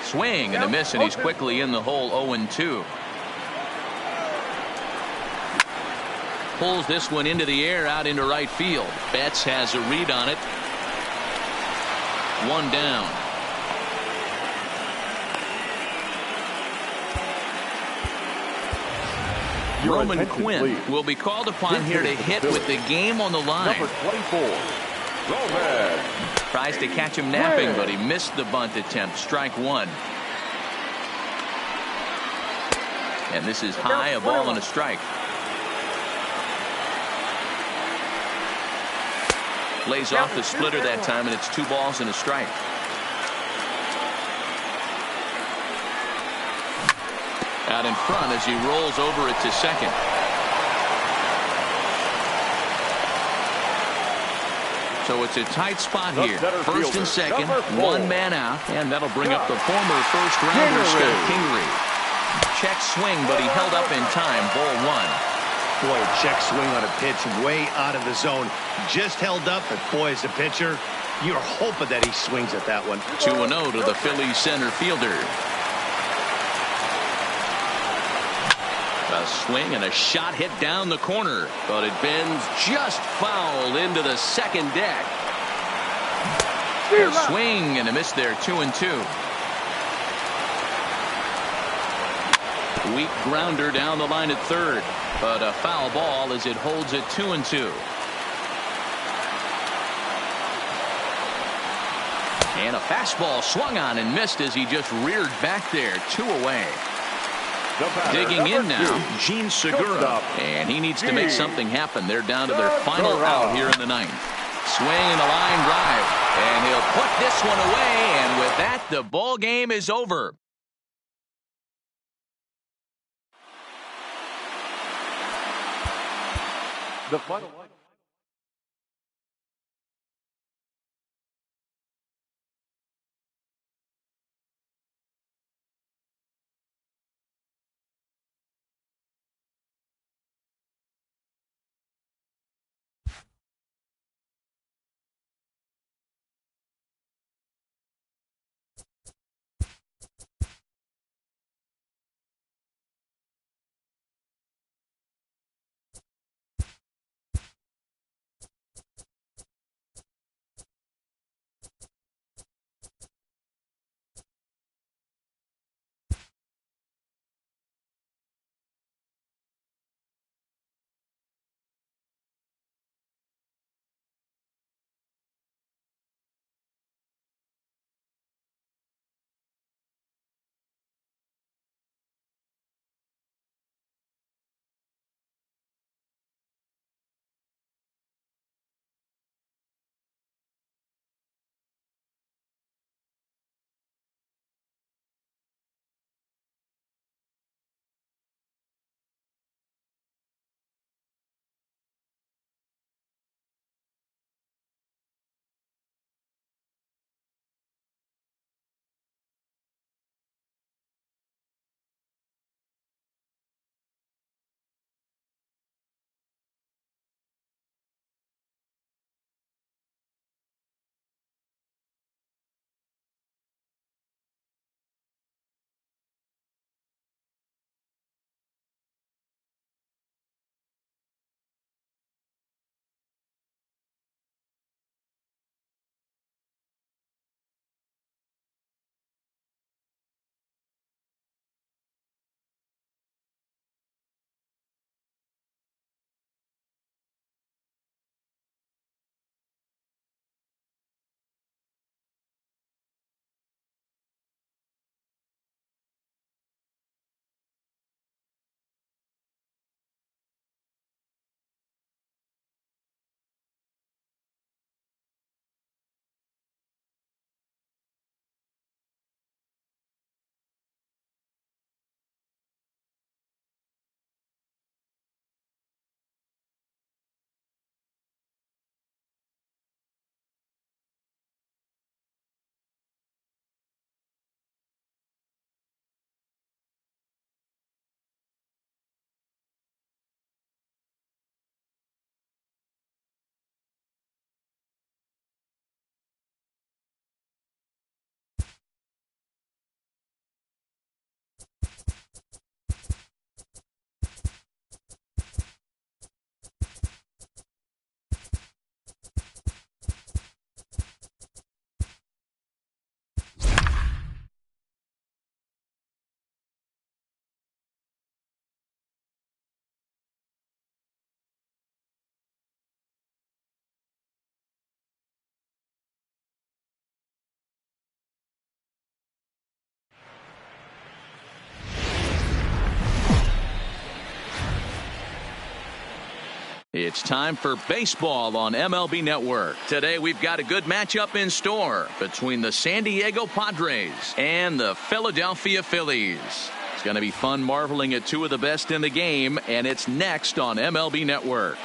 Swing and a miss, and he's quickly in the hole 0-2. Pulls this one into the air out into right field. Betts has a read on it. 1 down. Roman Quinn will be called upon here to hit with the game on the line. Number 24, Roman. Tries to catch him napping, but he missed the bunt attempt. Strike 1. And this is high, a ball and a strike. Lays off the splitter that time, and it's 2 balls and a strike. Out in front as he rolls over it to second. So it's a tight spot here. First and second, 1 man out, and that'll bring up the former first-rounder Scott Kingery. Check swing, but he held up in time. Ball 1. Boy, a check swing on a pitch way out of the zone. Just held up, but boy, as a pitcher, you're hoping that he swings at that one. 2-0 to the Phillies center fielder. A swing and a shot hit down the corner, but it bends just foul into the second deck. A swing and a miss there, 2-2. Weak grounder down the line at third, but a foul ball as it holds it 2-2. And a fastball swung on and missed as he just reared back there. 2 away. Digging in now, Gene Segura, and he needs to make something happen. They're down to their final out here in the 9th. Swing and a line drive, and he'll put this one away, and with that, the ball game is over. The final It's time for baseball on MLB Network. Today we've got a good matchup in store between the San Diego Padres and the Philadelphia Phillies. It's going to be fun marveling at two of the best in the game, and it's next on MLB Network.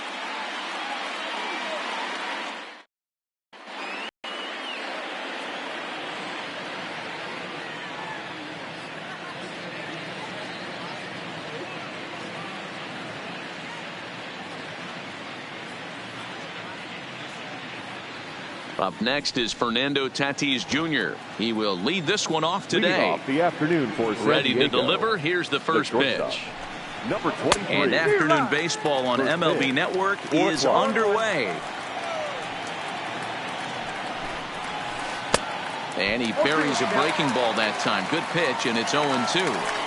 Up next is Fernando Tatis Jr. He will lead this one off today. Off the afternoon for San Ready Diego. to deliver. Here's the first pitch. Number 23. And afternoon baseball on MLB Network is underway. And he buries a breaking ball that time. Good pitch, and it's 0-2.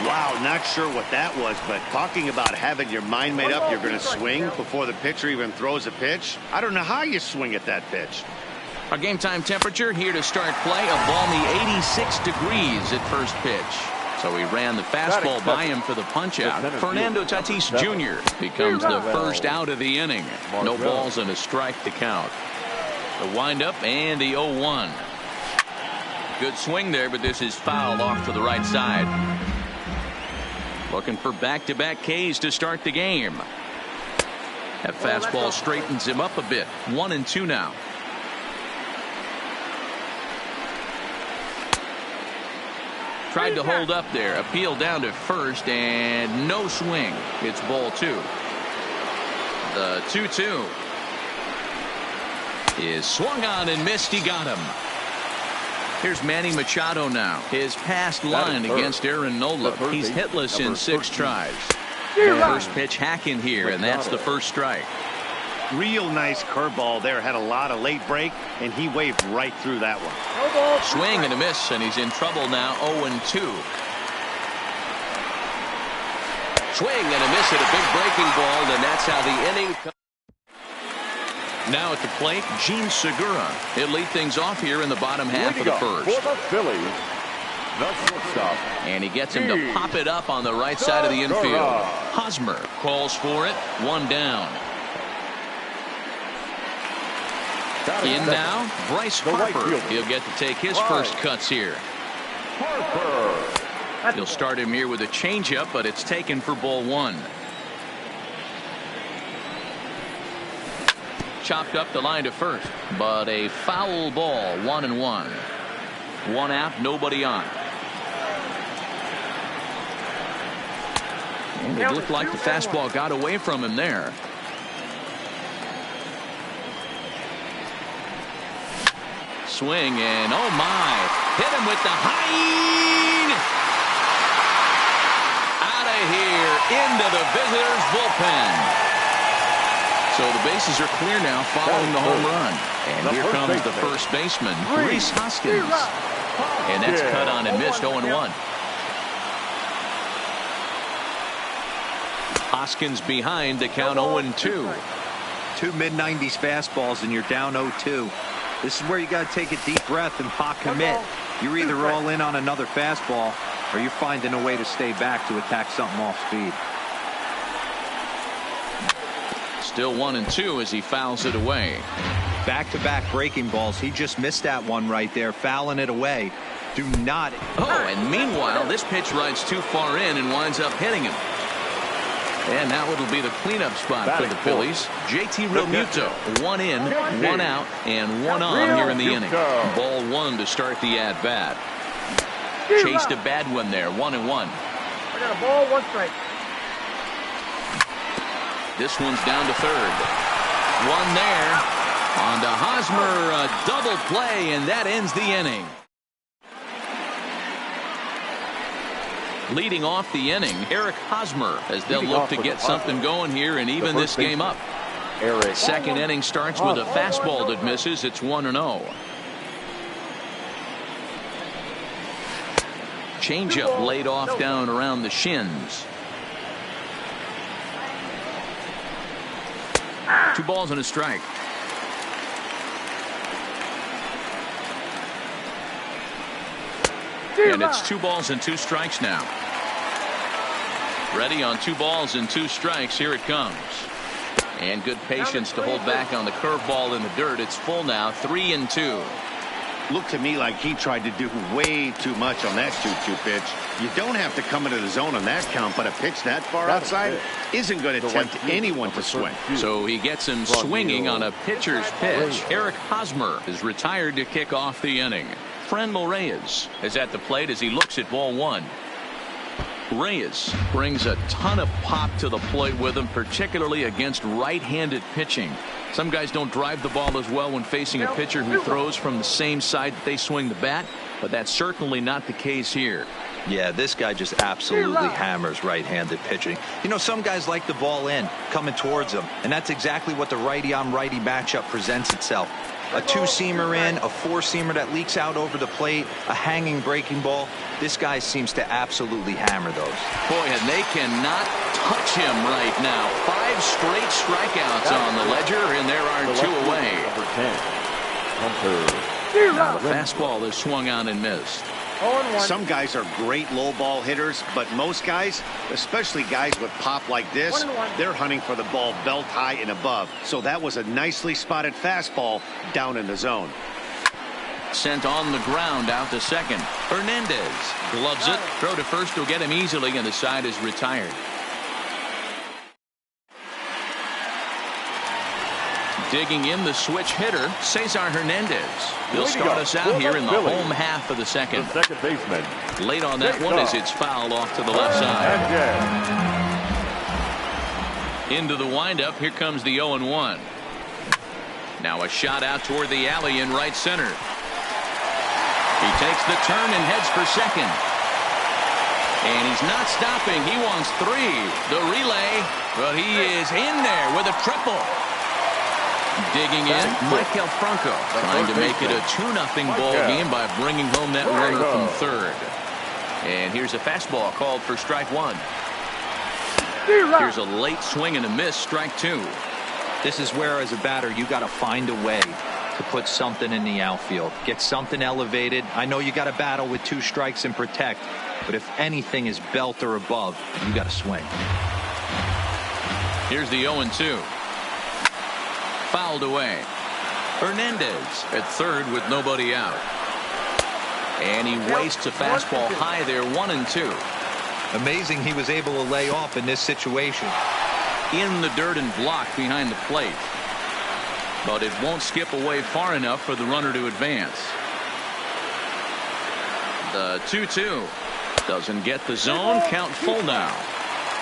Wow, not sure what that was, but talking about having your mind made up, you're going to swing before the pitcher even throws a pitch. I don't know how you swing at that pitch. Our game time temperature here to start play, a balmy 86 degrees at first pitch. So he ran the fastball by him for the punch out. Fernando Tatis Jr. becomes the first out of the inning. No balls and a strike to count. The windup and the 0-1. Good swing there, but this is fouled off to the right side. Looking for back-to-back Ks to start the game. That fastball straightens him up a bit. 1-2 now. Tried to hold up there. Appeal down to first and no swing. It's ball 2. The 2-2 is swung on and missed. He got him. Here's Manny Machado now. His past line against Aaron Nola. He's hitless in 6 tries. First pitch hack in here, and that's the first strike. Real nice curveball there. Had a lot of late break, and he waved right through that one. Swing and a miss, and he's in trouble now. 0-2. Swing and a miss at a big breaking ball, and that's how the inning comes. Now at the plate, Gene Segura. He'll lead things off here in the bottom half of the first. For the Phillies, the shortstop. And he gets him to pop it up on the right side of the infield. Hosmer calls for it. 1 down. In now, Bryce Harper. He'll get to take his first cuts here. Harper. He'll start him here with a changeup, but it's taken for ball 1. Chopped up the line to first, but a foul ball. 1-1. 1 out, nobody on. And it looked like the fastball got away from him there. Swing and oh my, hit him with the high. Out of here into the visitors' bullpen. So the bases are clear now following the home run. And here comes the first baseman, Rhys Hoskins. And that's cut on and missed. 0-1. Hoskins behind the count. 0-2. 2 mid-90s fastballs and you're down 0-2. This is where you got to take a deep breath and pop commit. You're either all in on another fastball or you're finding a way to stay back to attack something off speed. Still 1-2 as he fouls it away. Back-to-back breaking balls. He just missed that one right there, fouling it away. Do not. Oh, and meanwhile, this pitch rides too far in and winds up hitting him. And that will be the cleanup spot for the Phillies. JT Realmuto, 1 in, 1 out, and 1 on here in the inning. Ball 1 to start the at-bat. Chased a bad one there. 1-1. I got a ball, 1 strike. This one's down to third. 1 there. On to Hosmer, a double play, and that ends the inning. Leading off the inning, Eric Hosmer, as they'll look to get something going here and even this game up. Second inning starts with a fastball that misses. It's 1-0. Changeup laid off down around the shins. 2 balls and a strike. And it's 2 balls and 2 strikes now. Ready on 2 balls and 2 strikes. Here it comes. And good patience to hold back on the curveball in the dirt. It's full now, 3-2. Looked to me like he tried to do way too much on that 2-2 pitch. You don't have to come into the zone on that count, but a pitch that far outside isn't going to tempt anyone to swing. So he gets him swinging on a pitcher's pitch. Eric Hosmer is retired to kick off the inning. Franmil Reyes is at the plate as he looks at ball one. Reyes brings a ton of pop to the plate with him, particularly against right-handed pitching. Some guys don't drive the ball as well when facing a pitcher who throws from the same side that they swing the bat, but that's certainly not the case here. Yeah, this guy just absolutely hammers right-handed pitching. You know, some guys like the ball in, coming towards them, and that's exactly what the righty-on-righty matchup presents itself. A two-seamer in, a four-seamer that leaks out over the plate, a hanging breaking ball. This guy seems to absolutely hammer those. Boy, and they cannot touch him right now. 5 straight strikeouts on the ledger, and there are 2 away. Now the fastball is swung on and missed. Some guys are great low ball hitters, but most guys, especially guys with pop like this, they're hunting for the ball belt high and above. So that was a nicely spotted fastball down in the zone. Sent on the ground out to second. Hernandez gloves it. Throw to first will get him easily, and the side is retired. Digging in the switch hitter, Cesar Hernandez. He'll start us out here in the home half of the second. The second baseman. Late on that one as it's fouled off to the left side. Into the windup. Here comes the 0-1. Now a shot out toward the alley in right center. He takes the turn and heads for second. And he's not stopping. He wants 3. The relay, but he is in there with a triple. Digging in, Michael Franco trying to make it a 2-0 ball game by bringing home that runner from third. And here's a fastball called for strike 1. Here's a late swing and a miss, strike 2. This is where, as a batter, you got to find a way to put something in the outfield. Get something elevated. I know you got to battle with 2 strikes and protect, but if anything is belt or above, you got to swing. Here's the 0-2. Fouled away. Hernandez at third with nobody out. And he wastes a fastball high there, 1-2. Amazing he was able to lay off in this situation. In the dirt and blocked behind the plate. But it won't skip away far enough for the runner to advance. The 2-2 doesn't get the zone. Count full now.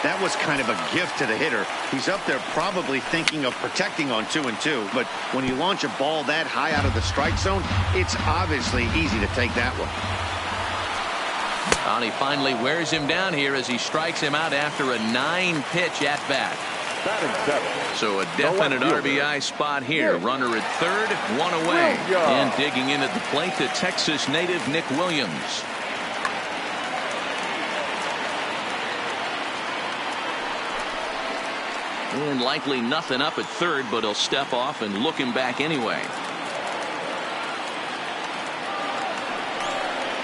That was kind of a gift to the hitter. He's up there probably thinking of protecting on 2-2, but when you launch a ball that high out of the strike zone, it's obviously easy to take that one. And he finally wears him down here as he strikes him out after a 9-pitch at bat. So a definite RBI spot here. Runner at third, 1 away. And digging in at the plate, the Texas native Nick Williams. And likely nothing up at third, but he'll step off and look him back anyway.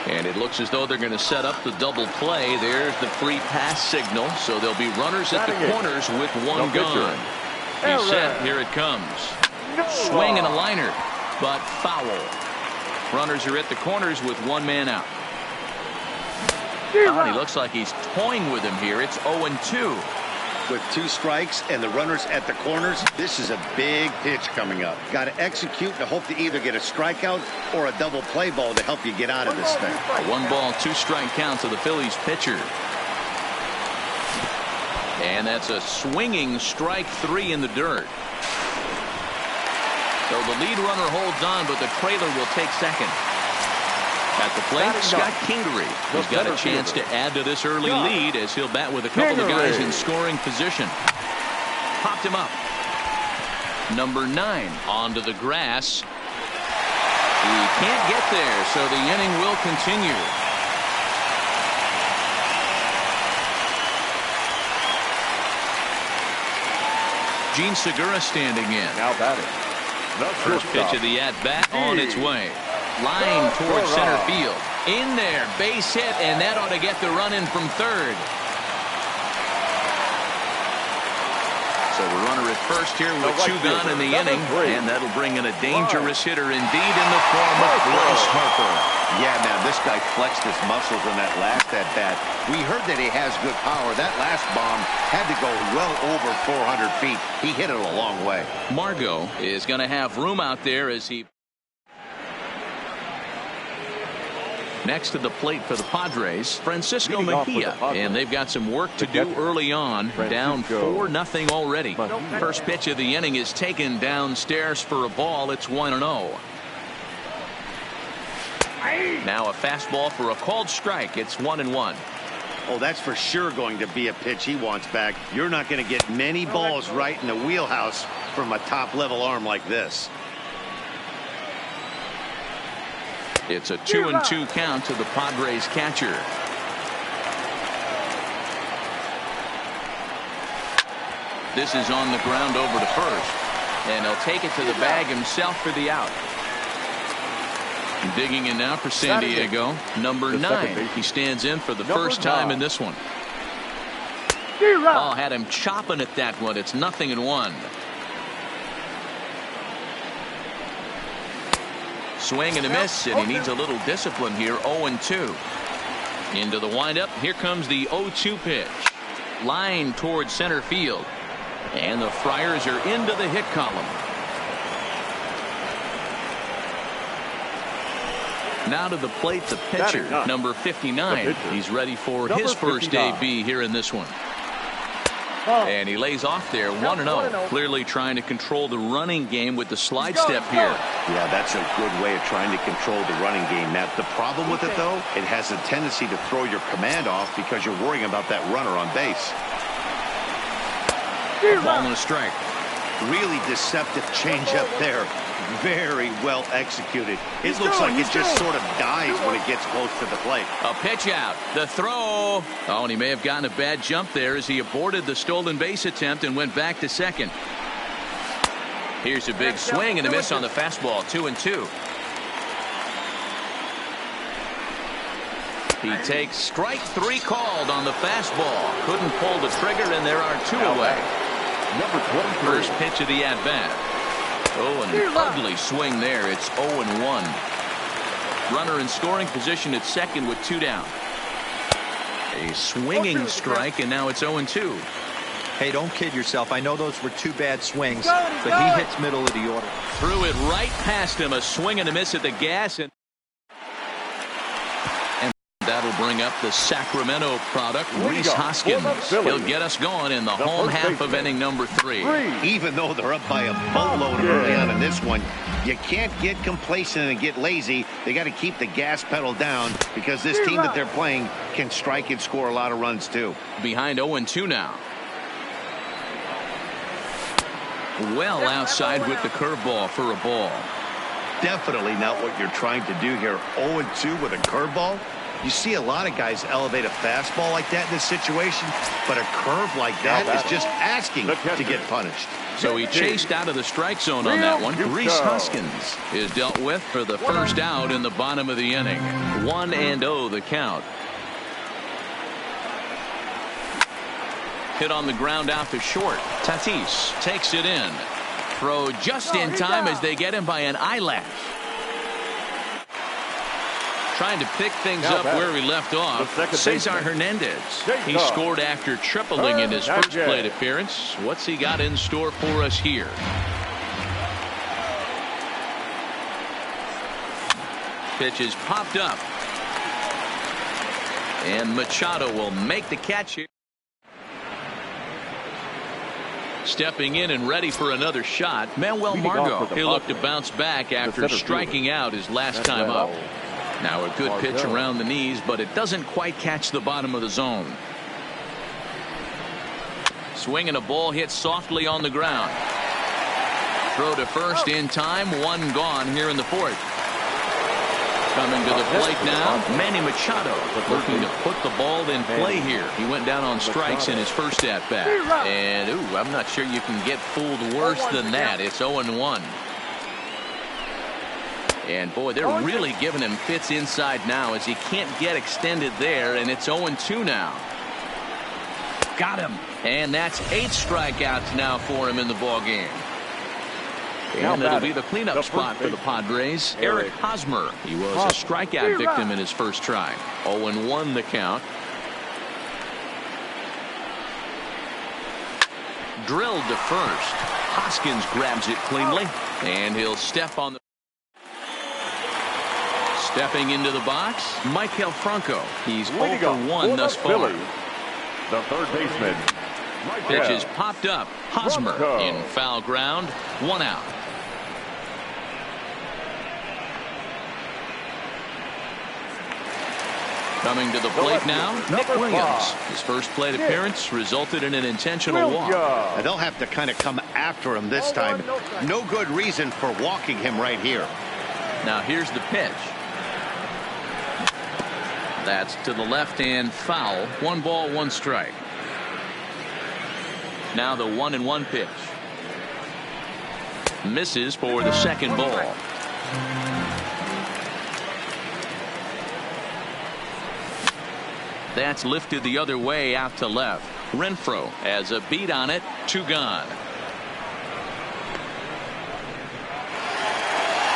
And it looks as though they're going to set up the double play. There's the free pass signal. So there'll be runners at the corners with 1 gone. He's set. Here it comes. Swing and a liner, but foul. Runners are at the corners with 1 man out. Oh, he looks like he's toying with him here. It's 0-2. With 2 strikes and the runners at the corners, this is a big pitch coming up. Got to execute and hope to either get a strikeout or a double play ball to help you get out of this thing. A 1-ball, 2-strike count to the Phillies pitcher. And that's a swinging strike 3 in the dirt. So the lead runner holds on, but the trailer will take second. At the plate, Scott Kingery has got a chance to add to this early lead as he'll bat with a couple of guys in scoring position. Popped him up. Number 9 onto the grass. He can't get there, so the inning will continue. Gene Segura standing in. Now batting. First pitch of the at-bat on its way. Line towards center field. In there, base hit, and that ought to get the run in from third. So the runner at first here with two gone in the inning, and that'll bring in a dangerous hitter indeed in the form of Bryce Harper. Yeah, man, this guy flexed his muscles in that last at-bat. We heard that he has good power. That last bomb had to go well over 400 feet. He hit it a long way. Margot is going to have room out there as he... Next to the plate for the Padres, Francisco Mejia, and they've got some work to do early on, down 4-0 already. First pitch of the inning is taken downstairs for a ball. It's 1-0. Now a fastball for a called strike. It's 1-1. Oh, that's for sure going to be a pitch he wants back. You're not going to get many balls right in the wheelhouse from a top-level arm like this. It's a 2-2 count to the Padres catcher. This is on the ground over to first, and he'll take it to the bag himself for the out. Digging in now for San Diego, number 9. He stands in for the first time in this one. Ball had him chopping at that one. It's 0-1. Swing and a miss, and he needs a little discipline here. 0-2. Into the windup. Here comes the 0-2 pitch. Line towards center field. And the Friars are into the hit column. Now to the plate, the pitcher, number 59. He's ready for his first AB here in this one. And he lays off there, 1-0. Clearly trying to control the running game with the slide step here. Yeah, that's a good way of trying to control the running game, Matt. The problem with it, though, it has a tendency to throw your command off because you're worrying about that runner on base. Ball and a strike. Really deceptive changeup there. Very well executed. It looks like it just sort of dies when it gets close to the plate. A pitch out. The throw. Oh, and he may have gotten a bad jump there as he aborted the stolen base attempt and went back to second. Here's a big swing and a miss on the fastball. 2-2. He takes strike 3 called on the fastball. Couldn't pull the trigger, and there are 2 away. Number 23. First pitch of the at-bat. Oh, an ugly swing there. It's 0-1. Runner in scoring position at second with 2 down. A swinging strike, and now it's 0-2. Hey, don't kid yourself. I know those were 2 bad swings, but he hits middle of the order. Threw it right past him. A swing and a miss at the gas. And that'll bring up the Sacramento product, Rhys Hoskins. He'll get us going in the home half of inning number 3. Even though they're up by a boatload early on in this one, you can't get complacent and get lazy. They got to keep the gas pedal down because this team that they're playing can strike and score a lot of runs too. Behind 0-2 now. Well outside with the curveball for a ball. Definitely not what you're trying to do here. 0-2 with a curveball. You see a lot of guys elevate a fastball like that in this situation, but a curve like that is just asking to get punished. So he chased out of the strike zone on that one. Rhys Hoskins is dealt with for the first out in the bottom of the inning. 1-0 the count. Hit on the ground out to short. Tatis takes it in. Throw just in time as they get him by an eyelash. Trying to pick things up where he left off. Cesar Hernandez. He scored after tripling in his first plate appearance. What's he got in store for us here? Pitch is popped up. And Machado will make the catch here. Stepping in and ready for another shot, Manuel Margot. He'll look to bounce back after striking out his last time up. Now a good pitch around the knees, but it doesn't quite catch the bottom of the zone. Swing and a ball hit softly on the ground. Throw to first in time. 1 gone here in the 4th. Coming to the plate now, Manny Machado looking to put the ball in play here. He went down on strikes in his first at-bat. And, I'm not sure you can get fooled worse than that. It's 0-1. And, boy, they're really giving him fits inside now as he can't get extended there, and it's 0-2 now. Got him. And that's 8 strikeouts now for him in the ball game. And it'll be the cleanup spot for the Padres. Eric Hosmer. He was a strikeout victim in his first try. 0-1 the count. Drilled to first. Hoskins grabs it cleanly. And he'll step on the... Stepping into the box, Maikel Franco. He's 0-1 thus far. The third baseman. Pitch is popped up. Hosmer in foul ground. 1 out. Coming to the plate now, Nick Williams. His first plate appearance resulted in an intentional walk. And they'll have to kind of come after him this time. No good reason for walking him right here. Now here's the pitch. That's to the left and foul. 1 ball, 1 strike. Now the 1-1 pitch. Misses for the second ball. That's lifted the other way out to left. Renfroe has a beat on it. 2 gone.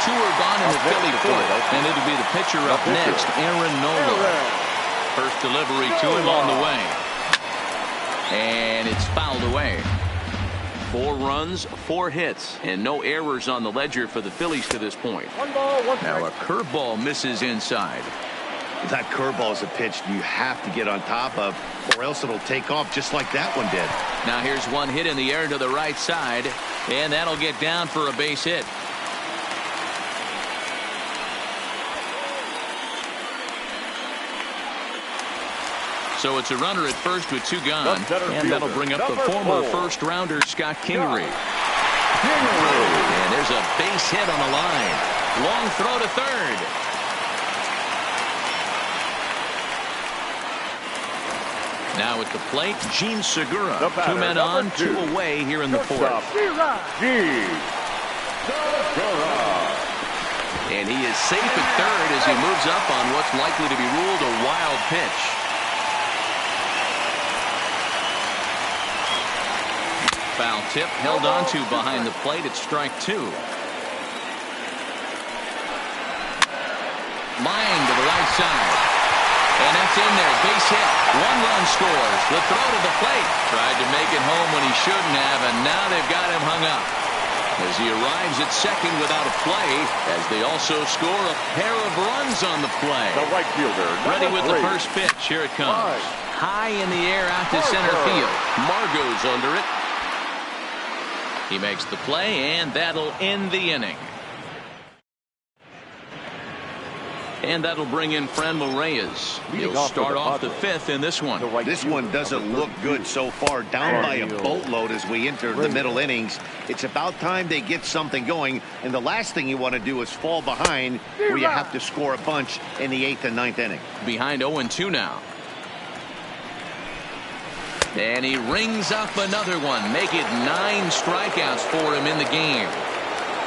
2 are gone in the Philly fourth, and it'll be the pitcher up next, Aaron Nola. First delivery to him on the way. And it's fouled away. 4 runs, 4 hits, and no errors on the ledger for the Phillies to this point. 1 ball, 1 strike. Now a curveball misses inside. That curveball is a pitch you have to get on top of, or else it'll take off just like that one did. Now here's 1 hit in the air to the right side, and that'll get down for a base hit. So it's a runner at first with 2 gone, and that'll bring up the former first-rounder Scott Kingery. And there's a base hit on the line. Long throw to third. Now at the plate, Gene Segura. 2 men on, 2 away here in the fourth. And he is safe at third as he moves up on what's likely to be ruled a wild pitch. Foul tip held onto behind the plate at strike 2. Line to the right side. And that's in there. Base hit. 1 run scores. The throw to the plate. Tried to make it home when he shouldn't have, and now they've got him hung up. As he arrives at second without a play, as they also score a pair of runs on the play. The right fielder. Ready with the first pitch. Here it comes. High in the air out to center field. Margot's under it. He makes the play, and that'll end the inning. And that'll bring in Franmil Reyes. He'll start off the 5th in this one. This one doesn't look good so far. Down by a boatload as we enter the middle innings. It's about time they get something going. And the last thing you want to do is fall behind where you have to score a bunch in the 8th and 9th inning. Behind 0-2 now. And he rings up another one. Make it 9 strikeouts for him in the game.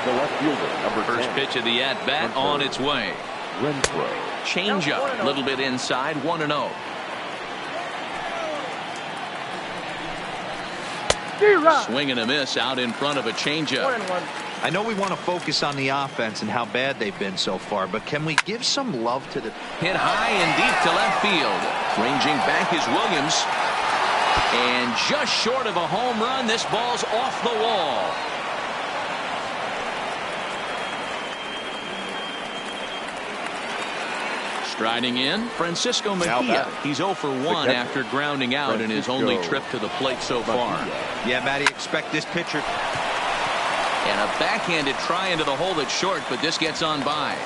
The left fielder, number 10. First pitch of the at-bat on its way. Renfroe. Change up, a little bit inside, 1-0. Swing and a miss out in front of a changeup. I know we want to focus on the offense and how bad they've been so far, but can we give some love to the... Hit high and deep to left field. Ranging back is Williams. And just short of a home run, this ball's off the wall. Striding in, Francisco Mejia. He's 0 for 1 after grounding out in his only trip to the plate so far. Yeah, Matty, expect this pitcher. And a backhanded try into the hole that's short, but this gets on by.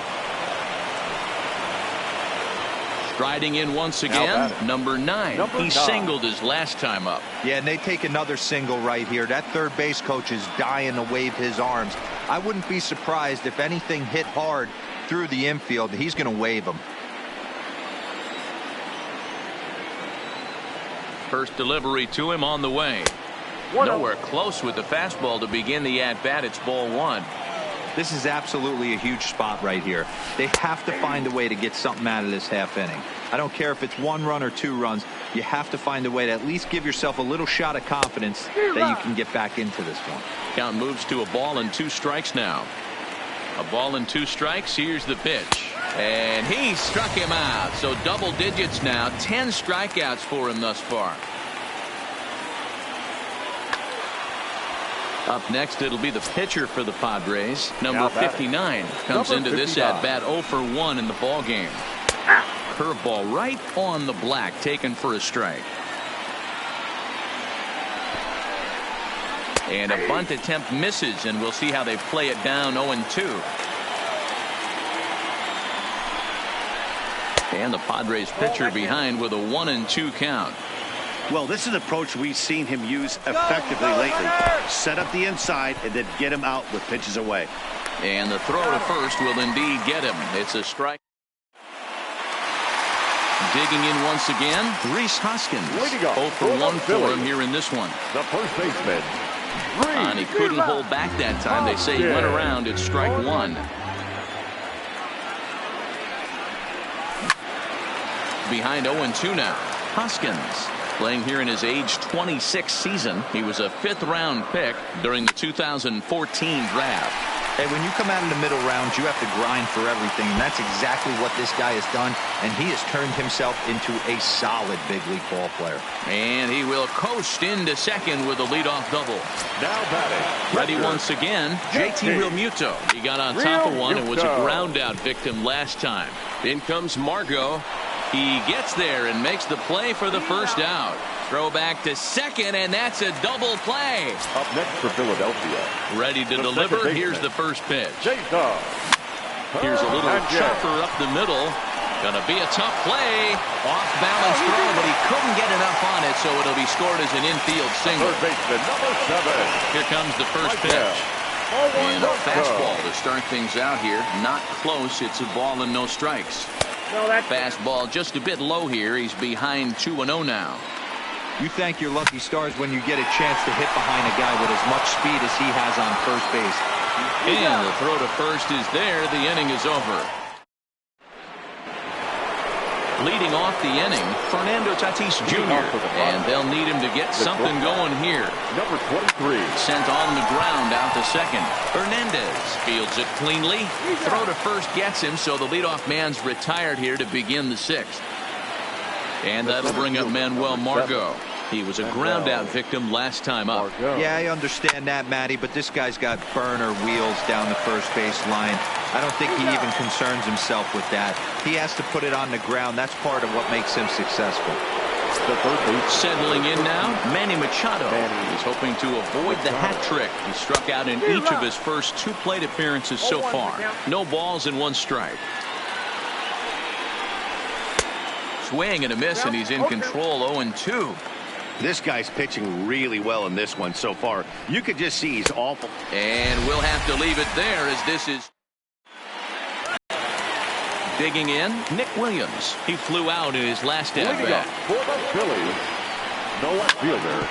Striding in once again, number 9. He singled his last time up. Yeah, and they take another single right here. That third base coach is dying to wave his arms. I wouldn't be surprised if anything hit hard through the infield. He's going to wave them. First delivery to him on the way. Nowhere close with the fastball to begin the at-bat. It's ball 1. This is absolutely a huge spot right here. They have to find a way to get something out of this half inning. I don't care if it's 1 run or 2 runs. You have to find a way to at least give yourself a little shot of confidence that you can get back into this one. Count moves to a ball and 2 strikes now. A ball and 2 strikes. Here's the pitch. And he struck him out. So double digits now. 10 strikeouts for him thus far. Up next, it'll be the pitcher for the Padres. Number 59 comes into this at-bat 0 for 1 in the ball game. Curveball right on the black, taken for a strike. And a bunt attempt misses, and we'll see how they play it down 0-2. And the Padres pitcher behind with a 1-2 count. Well, this is an approach we've seen him use effectively lately. Set up the inside and then get him out with pitches away. And the throw to first will indeed get him. It's a strike. Digging in once again, Rhys Hoskins. 0 for 1 for him here in this one. The first baseman. And he couldn't hold back that time. They say he went around at strike 1. Behind 0-2 now. Hoskins playing here in his age 26 season. He was a 5th-round pick during the 2014 draft. Hey, when you come out in the middle rounds, you have to grind for everything, and that's exactly what this guy has done, and he has turned himself into a solid big league ball player. And he will coast into second with a leadoff double. Now batting. Ready once again, JT Realmuto. He got on top of one and was a ground out victim last time. In comes Margot. He gets there and makes the play for the first out. Throw back to second, and that's a double play. Up next for Philadelphia. Ready to deliver. Here's the first pitch. Jacob. Here's a little chopper up the middle. Gonna be a tough play. Off balance throw, but he couldn't get enough on it, so it'll be scored as an infield single. Third baseman, number 7. Here comes the first pitch. And a fastball to start things out here. Not close. It's a ball and no strikes. Fastball just a bit low here. He's behind 2-0 now. You thank your lucky stars when you get a chance to hit behind a guy with as much speed as he has on first base. And the throw to first is there. The inning is over. Leading off the inning, Fernando Tatis Jr. And they'll need him to get something going here. Number 23. Sent on the ground out to second. Hernandez fields it cleanly. Throw to first gets him, so the leadoff man's retired here to begin the 6th. And that'll bring up Manuel Margot. He was a ground out victim last time up. Yeah, I understand that, Matty, but this guy's got burner wheels down the first base line. I don't think he even concerns himself with that. He has to put it on the ground. That's part of what makes him successful. Settling in now, Manny Machado. He's hoping to avoid the hat trick. He struck out in each of his first 2 plate appearances so far. No balls and 1 strike. Swing and a miss, and he's in control. 0-2. This guy's pitching really well in this one so far. You could just see he's awful. And we'll have to leave it there as this is. Digging in, Nick Williams. He flew out in his last at-bat. For the Phillies, no left fielder.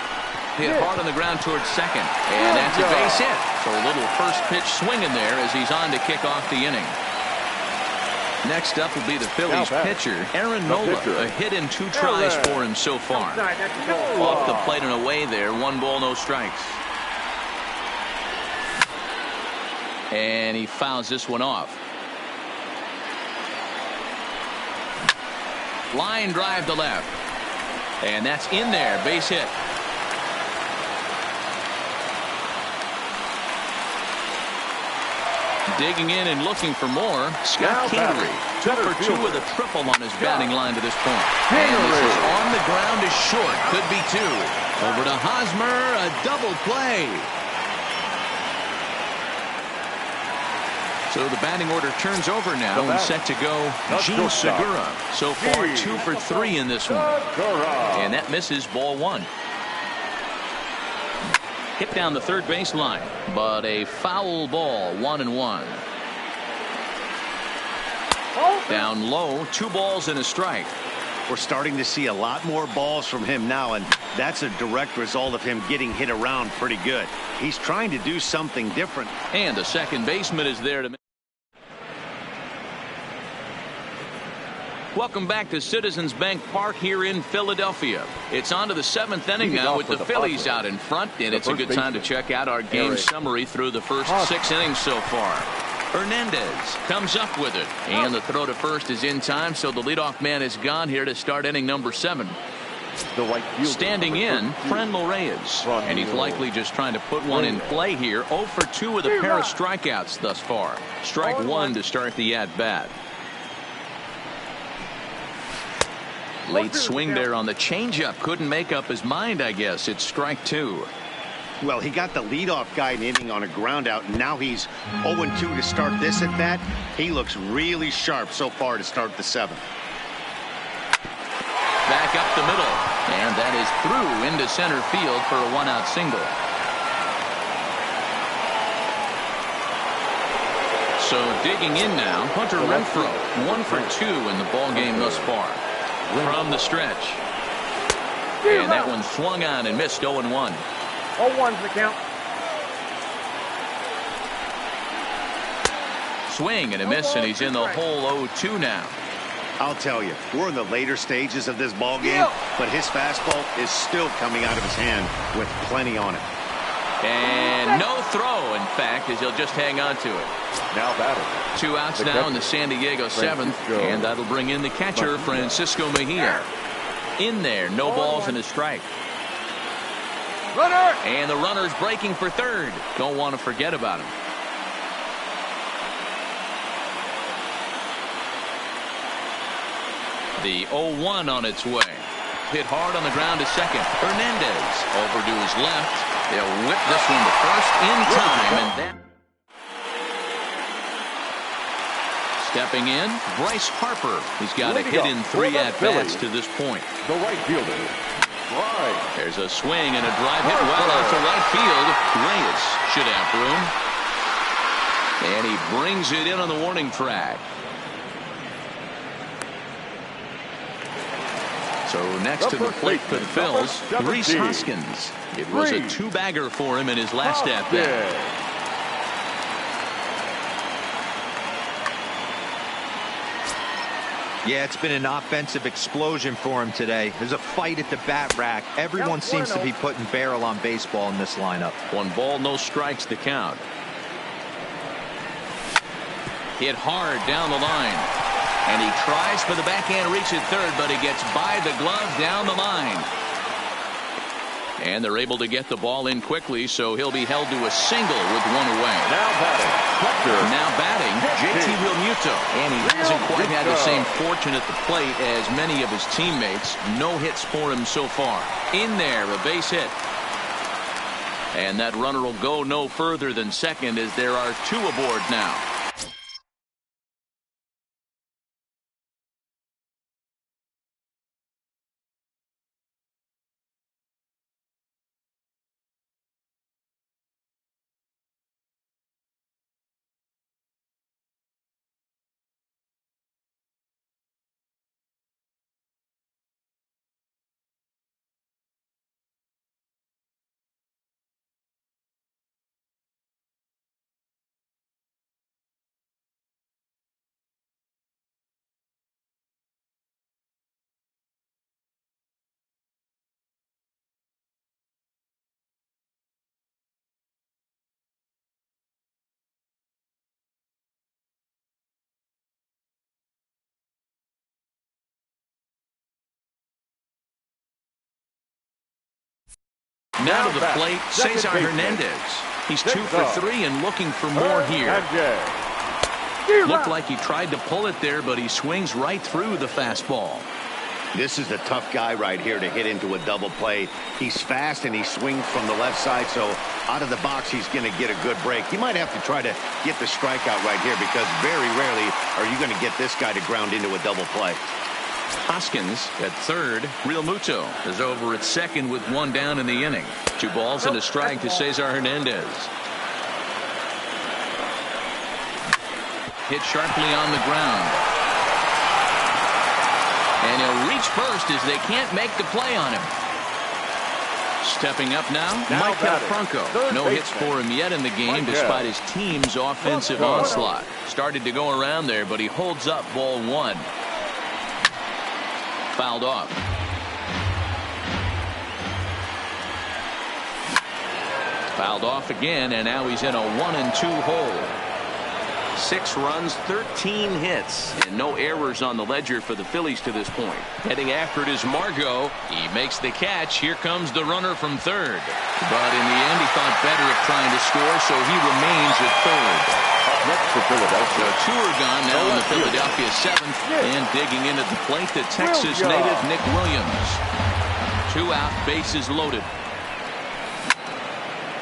Hit hard on the ground towards second. And that's a base hit. So a little first pitch swinging there as he's on to kick off the inning. Next up will be the Phillies pitcher, Aaron Nola. A hit in 2 tries for him so far. Off the plate and away there. 1 ball, no strikes. And he fouls this one off. Line drive to left. And that's in there. Base hit. Digging in and looking for more, Scott Kingery. 2 for 2 with a triple on his batting line to this point. And this is on the ground is short. Could be 2. Over to Hosmer, a double play. So the batting order turns over now and set to go Gene Segura. So far 2 for 3 in this one. And that misses ball 1. Hit down the third baseline, but a foul ball. 1-1. Down low, 2 balls and a strike. We're starting to see a lot more balls from him now, and that's a direct result of him getting hit around pretty good. He's trying to do something different. And the second baseman is there to make. Welcome back to Citizens Bank Park here in Philadelphia. It's on to the 7th inning now with the Phillies out in front, and it's a good time to check out our game summary through the first 6 innings so far. Hernandez comes up with it, and the throw to first is in time, so the leadoff man is gone here to start inning number 7. Standing in, Franmil Reyes, and he's likely just trying to put one in play here. 0 for 2 with a pair of strikeouts thus far. Strike 1 to start the at-bat. Late swing there on the changeup. Couldn't make up his mind, I guess. It's strike 2. Well, he got the leadoff guy in inning on a ground out, and now he's 0-2 to start this at bat. He looks really sharp so far to start the 7th. Back up the middle, and that is through into center field for a 1-out single. So digging in now, Hunter Renfroe, 1 for 2 in the ball game thus far. From the stretch. And that one swung on and missed. 0-1. 0-1's the count. Swing and a miss, and he's in the hole. 0-2 now. I'll tell you, we're in the later stages of this ball game, but his fastball is still coming out of his hand with plenty on it. And no throw, in fact, as he'll just hang on to it. Now batting. 2 outs now in the San Diego 7th, and that'll bring in the catcher, Francisco Mejia. In there, no balls and a strike. Runner! And the runner's breaking for third. Don't want to forget about him. The 0-1 on its way. Hit hard on the ground to second. Hernandez over to his left. They'll whip this one to first in time, and then stepping in, Bryce Harper. He's got a hit in 3 at-bats to this point. The right fielder. Right. There's a swing and a drive hit well out to right field. Reyes should have room. And he brings it in on the warning track. So next to the plate for the Phils, Rhys Hoskins. It was a 2-bagger for him in his last at-bat. Yeah, it's been an offensive explosion for him today. There's a fight at the bat rack. Everyone seems to be putting barrel on baseball in this lineup. 1 ball, no strikes to count. Hit hard down the line. And he tries for the backhand reach at third, but he gets by the glove down the line. And they're able to get the ball in quickly, so he'll be held to a single with 1 away. Now batting, JT Realmuto. And he hasn't quite had the same fortune at the plate as many of his teammates. No hits for him so far. In there, a base hit. And that runner will go no further than second as there are 2 aboard now. Now to the plate, Cesar Hernandez. He's 2 for 3 and looking for more here. Looked like he tried to pull it there, but he swings right through the fastball. This is the tough guy right here to hit into a double play. He's fast and he swings from the left side, so out of the box he's going to get a good break. He might have to try to get the strikeout right here because very rarely are you going to get this guy to ground into a double play. Hoskins at third. Realmuto is over at second with 1 down in the inning. 2 balls and a strike to Cesar Hernandez. Hit sharply on the ground. And he'll reach first as they can't make the play on him. Stepping up now Michael Franco. No hits for him yet in the game despite his team's offensive onslaught. Started to go around there, but he holds up ball one. Fouled off. Fouled off again, and now he's in a 1-2 hole. 6 runs, 13 hits, and no errors on the ledger for the Phillies to this point. Heading after it is Margot. He makes the catch. Here comes the runner from third. But in the end, he thought better of trying to score, so he remains at third. Next for Philadelphia. So 2 are gone now in the Philadelphia 7th. And digging into the plate, the Texas native Nick Williams. 2 out, bases loaded.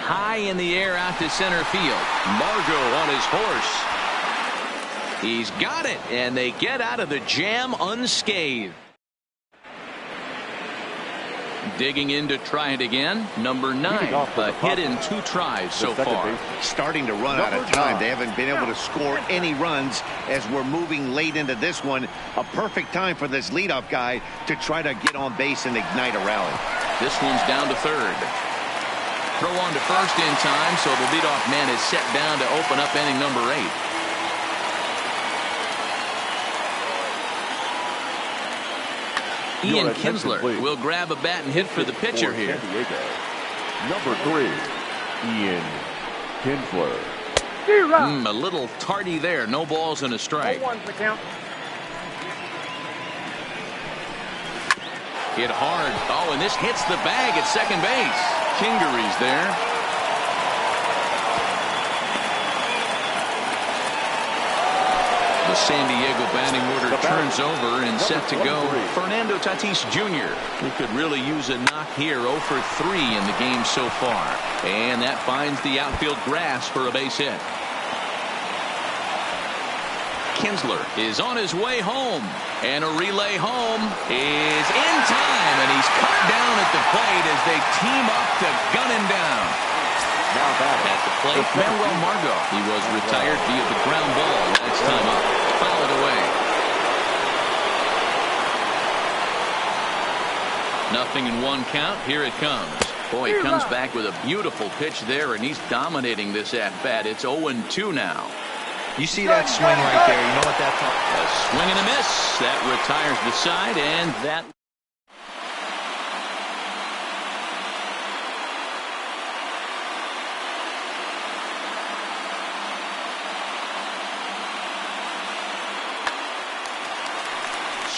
High in the air out to center field. Margot on his horse. He's got it, and they get out of the jam unscathed. Digging in to try it again. Number 9, a hit in 2 tries so far. Starting to run out of time. They haven't been able to score any runs as we're moving late into this one. A perfect time for this leadoff guy to try to get on base and ignite a rally. This one's down to third. Throw on to first in time, so the leadoff man is set down to open up inning number 8. Ian Kinsler will grab a bat and hit for the pitcher here. Number 3, Ian Kinsler. A little tardy there. No balls and a strike. 0-1's the count. Hit hard. Oh, and this hits the bag at second base. Kingery's there. The San Diego batting order turns over and set to go. Fernando Tatis Jr., who could really use a knock here. 0 for 3 in the game so far. And that finds the outfield grass for a base hit. Kinsler is on his way home. And a relay home is in time. And he's cut down at the plate as they team up to gun him down. Now at the plate, Manuel Margot. He was retired via the ground ball. That's time up. Foul it away. Nothing in 1 count. Here it comes. Boy, he comes back with a beautiful pitch there, and he's dominating this at-bat. It's 0-2 now. You see that swing right there. You know what that's all? A swing and a miss. That retires the side, and that...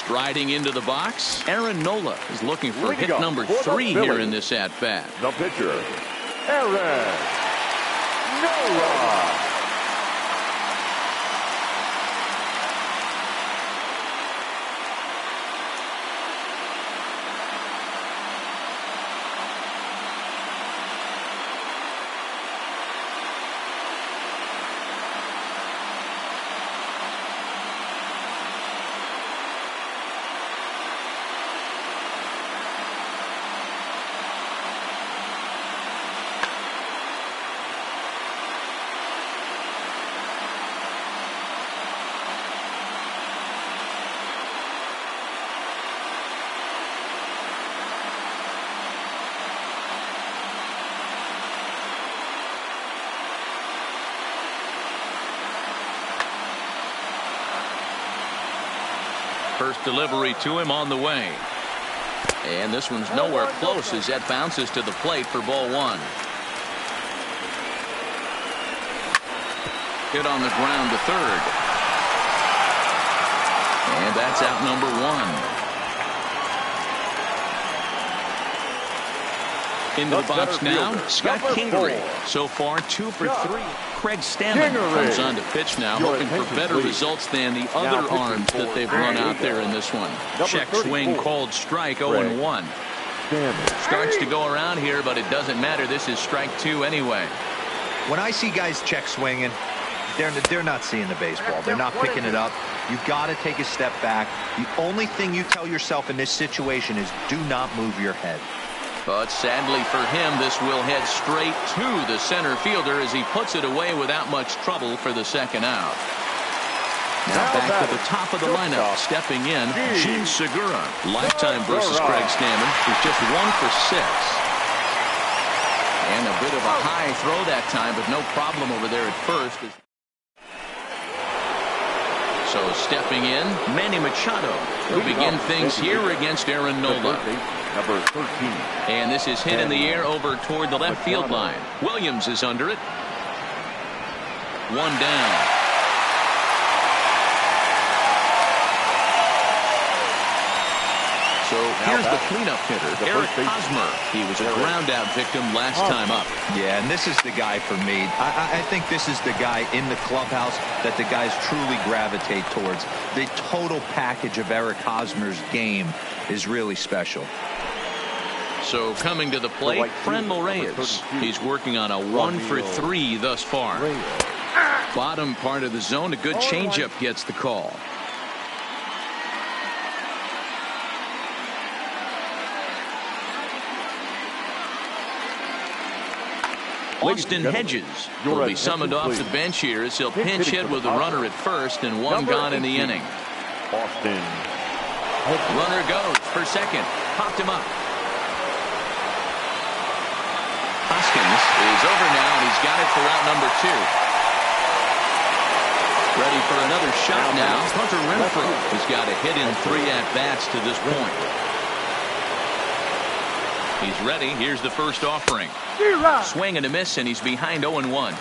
Striding into the box, Aaron Nola is looking for hit number 3 here in this at-bat. The pitcher, Aaron Nola. First delivery to him on the way. And this one's nowhere close as that bounces to the plate for ball 1. Hit on the ground to third. And that's out number 1. Into the box now, Scott Kingery. So far, 2 for 3. Craig Stammen comes on to pitch now, hoping for better results than the other arms that they've run out there in this one. Check swing, called strike, 0-1. Starts to go around here, but it doesn't matter. This is strike 2 anyway. When I see guys check swinging, they're not seeing the baseball. They're not picking it up. You've got to take a step back. The only thing you tell yourself in this situation is do not move your head. But sadly for him, this will head straight to the center fielder as he puts it away without much trouble for the second out. Now back to the top of the lineup. Stepping in, Gene Segura. Lifetime versus Greg Stammen. He's just 1 for 6. And a bit of a high throw that time, but no problem over there at first. So stepping in, Manny Machado will begin things here against Aaron Nola. Number 13. And this is hit in the air over toward the left field line. Williams is under it. 1 down. So here's the cleanup hitter, Eric Hosmer. He was a ground-out victim last time up. Yeah, and this is the guy for me. I think this is the guy in the clubhouse that the guys truly gravitate towards. The total package of Eric Hosmer's game is really special. So coming to the plate, Franmil Reyes. He's working on a 1 for 3 thus far. Bottom part of the zone, a good changeup gets the call. Austin Hedges will be summoned off the bench here as he'll pinch hit with a runner at first and 1 gone in the inning. Austin. Runner goes for second. Popped him up. Hoskins is over now, and he's got it for out number 2. Ready for another shot now. Hunter Renfroe has got a hit in 3 at-bats to this point. He's ready. Here's the first offering. Swing and a miss, and he's behind 0-1.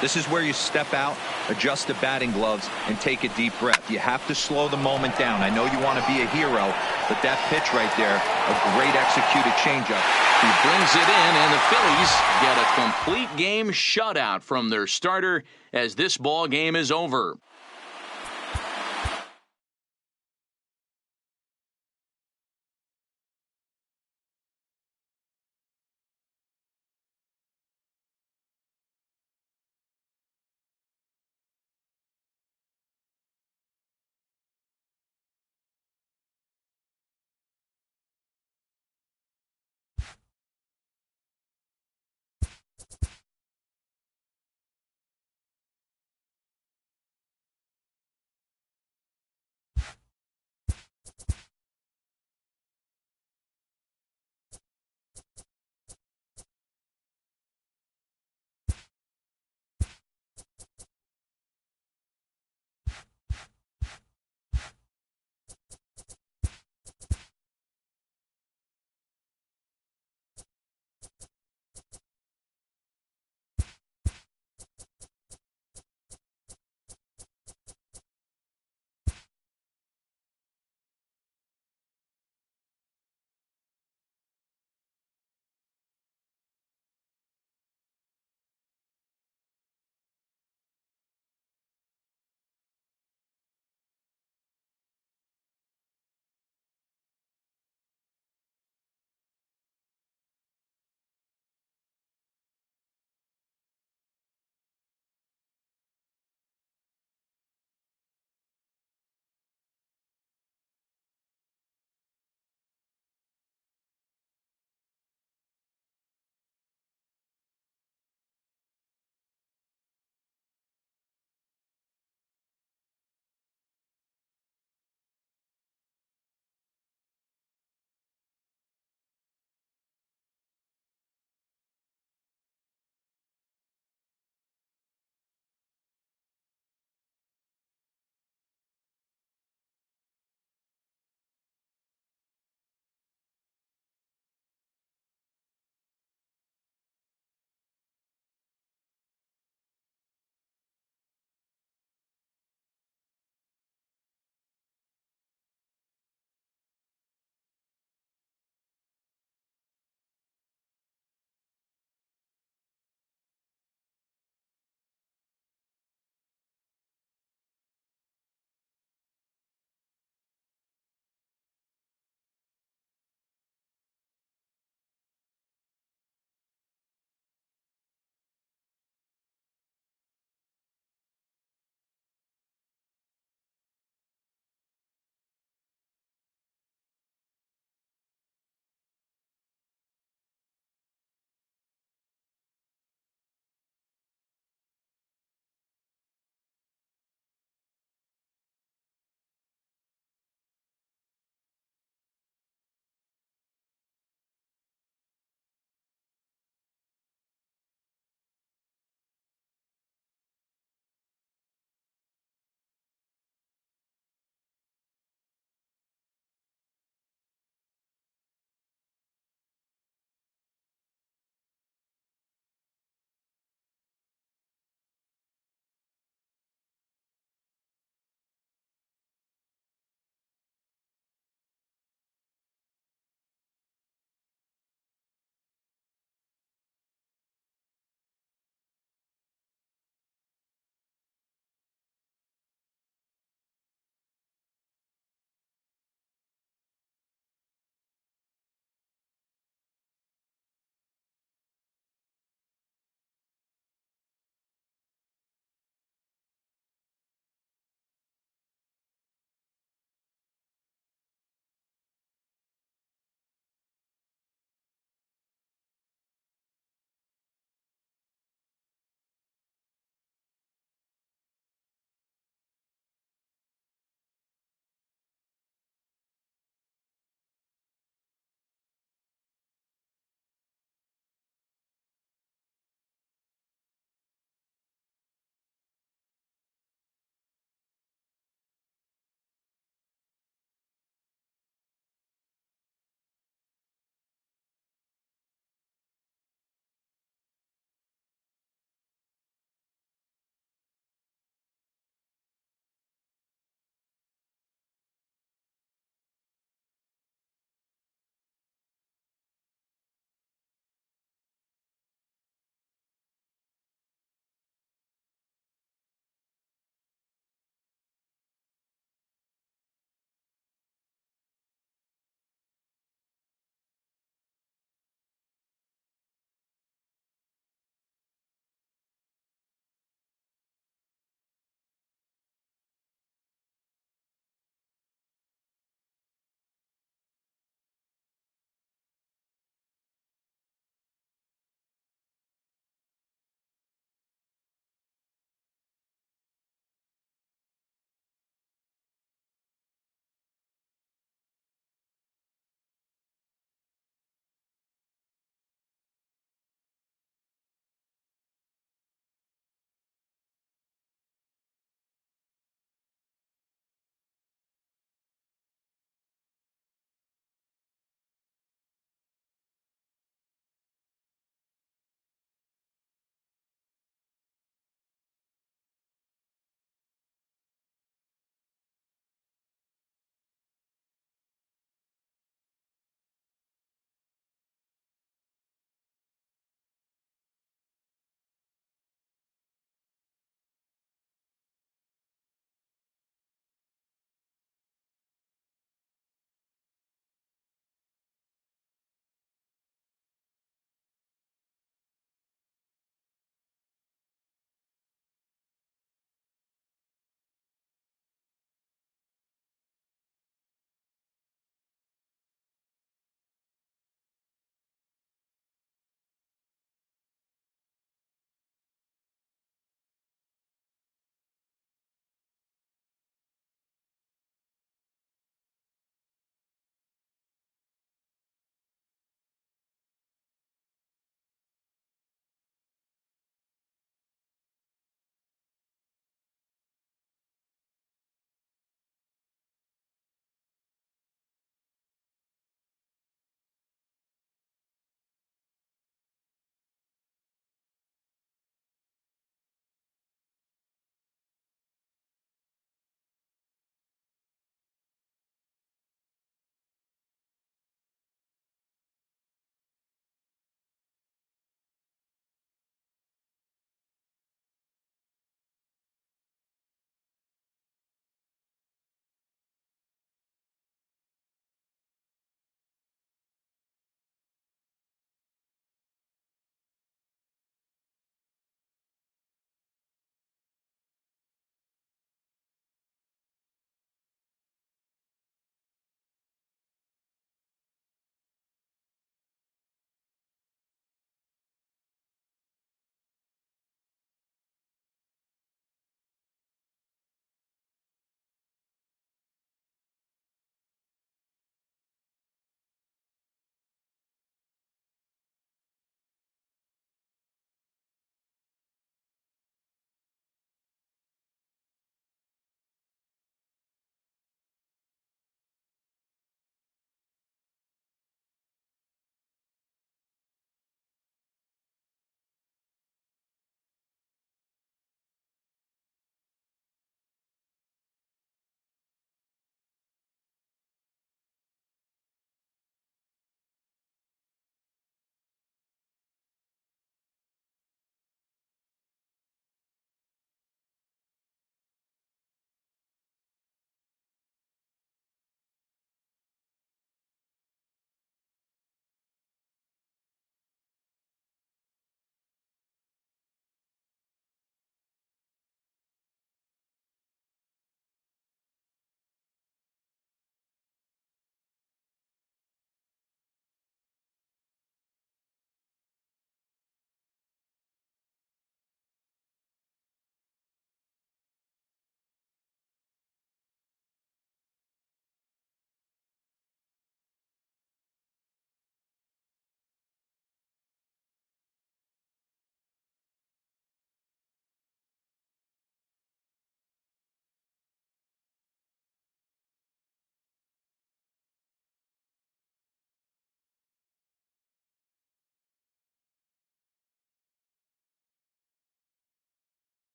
This is where you step out, adjust the batting gloves, and take a deep breath. You have to slow the moment down. I know you want to be a hero, but that pitch right there, a great executed changeup. He brings it in, and the Phillies get a complete game shutout from their starter as this ball game is over.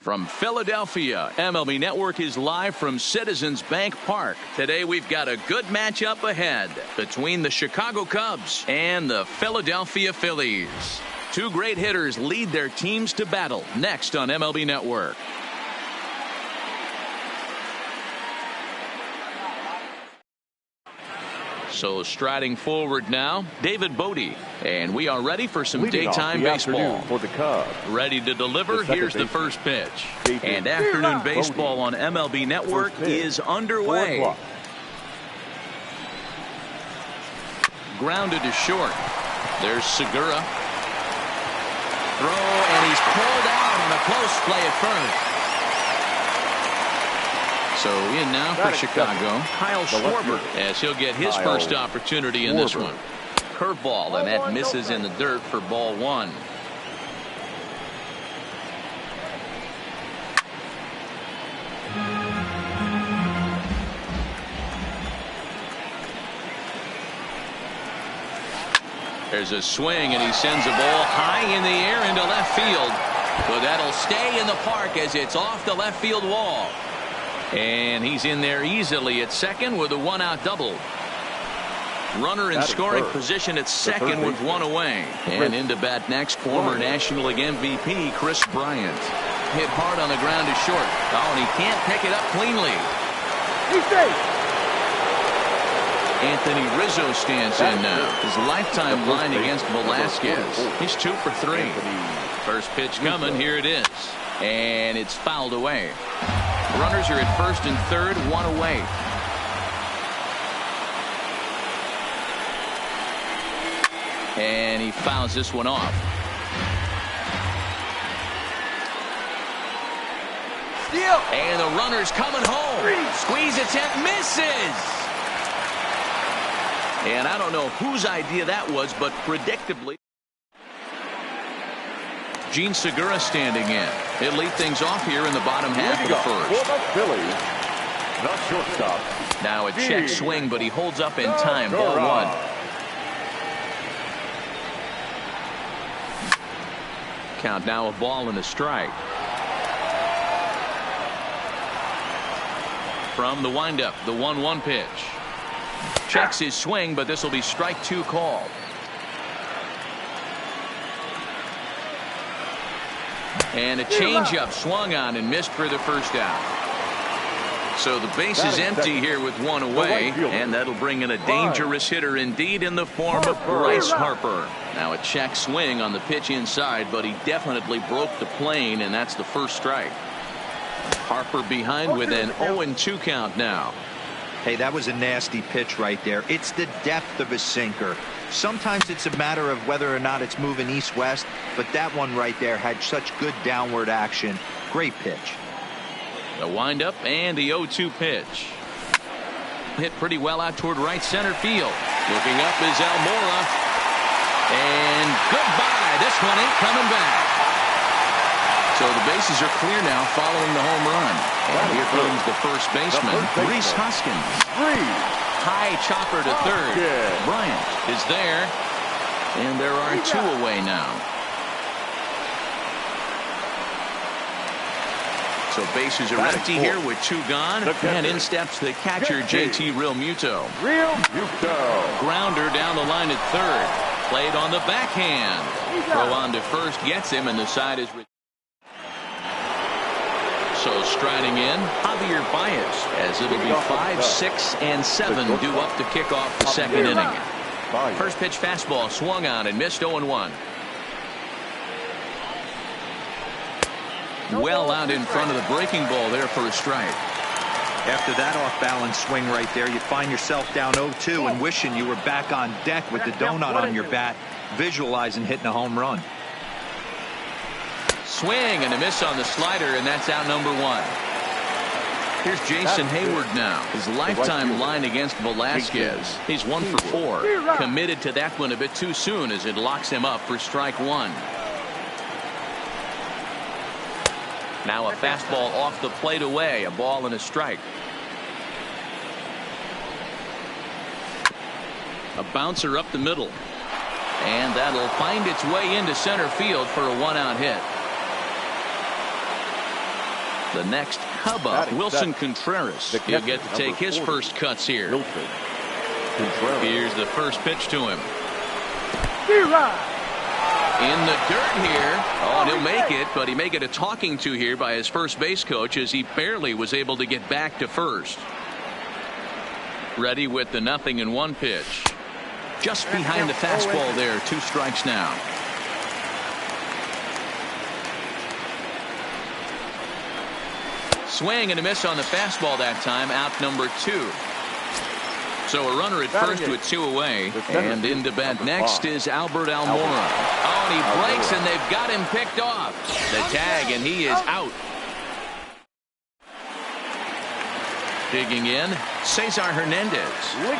From Philadelphia, MLB Network is live from Citizens Bank Park. Today we've got a good matchup ahead between the Chicago Cubs and the Philadelphia Phillies. Two great hitters lead their teams to battle next on MLB Network. So striding forward now, David Bodie. And we are ready for some daytime baseball. For the Cubs. Ready to deliver, here's the first pitch. And afternoon baseball on MLB Network is underway. Grounded to short. There's Segura. Throw, and he's pulled out on a close play at first. So in now for Chicago, Kyle Schwarber, as he'll get his first opportunity in this one. Curveball, and that misses in the dirt for ball one. There's a swing, and he sends a ball high in the air into left field. But that'll stay in the park as it's off the left field wall. And he's in there easily at second with a one-out double. Runner in scoring position at second with one away. And into bat next, former National League MVP Chris Bryant. Hit hard on the ground to short. Oh, and he can't pick it up cleanly. He's safe. Anthony Rizzo stands in now. His lifetime line against Velasquez. He's 2 for 3. First pitch coming. Here it is. And it's fouled away. Runners are at first and third, one away. And he fouls this one off. Steal. And the runner's coming home. Squeeze attempt, misses. And I don't know whose idea that was, but predictably. Gene Segura standing in. He'll lead things off here in the bottom half of the first. For the Phillies, the shortstop. Now a check swing, but he holds up in time. Ball one. Count now a ball and a strike. From the windup, the 1-1 pitch. Checks his swing, but this will be strike 2 called. And a changeup swung on and missed for the first out. So the base is empty here with one away, and that'll bring in a dangerous hitter indeed in the form of Bryce Harper. Now a check swing on the pitch inside, but he definitely broke the plane, and that's the first strike. Harper behind with an 0-2 count now. Hey, that was a nasty pitch right there. It's the depth of a sinker. Sometimes it's a matter of whether or not it's moving east-west, but that one right there had such good downward action. Great pitch. The windup and the 0-2 pitch. Hit pretty well out toward right center field. Looking up is Almora. And goodbye. This one ain't coming back. So the bases are clear now following the home run. And here comes the first baseman, Rhys Hoskins. High chopper to third. Bryant is there. And there are 2 away now. So bases are empty here with 2 gone. And in steps the catcher, JT Realmuto. Grounder down the line at third. Played on the backhand. Throw on to first gets him, and the side is. So striding in, Javier Baez, as it'll be 5, 6, and 7 due up to kick off the second inning. First pitch fastball swung on and missed 0-1. Well out in front of the breaking ball there for a strike. After that off-balance swing right there, you find yourself down 0-2 and wishing you were back on deck with the donut on your bat, visualizing hitting a home run. Swing and a miss on the slider, and that's out number 1. Here's Jason Hayward now. His lifetime line against Velasquez. He's 1 for 4. Committed to that one a bit too soon as it locks him up for strike 1. Now a fastball off the plate away. A ball and a strike. A bouncer up the middle. And that'll find its way into center field for a 1-out hit. The next Cub up, Wilson Contreras. He'll get to take his first cuts here. Here's the first pitch to him. In the dirt here. Oh, and he'll make it, but he may get a talking to here by his first base coach as he barely was able to get back to first. Ready with the 0-1 pitch. Just behind the fastball there. 2 strikes now. Swing and a miss on the fastball that time. Out number 2. So a runner at first with 2 away. And into bat next is Albert Almora. Oh, and he breaks, and they've got him picked off. The tag, and he is out. Digging in, Cesar Hernandez.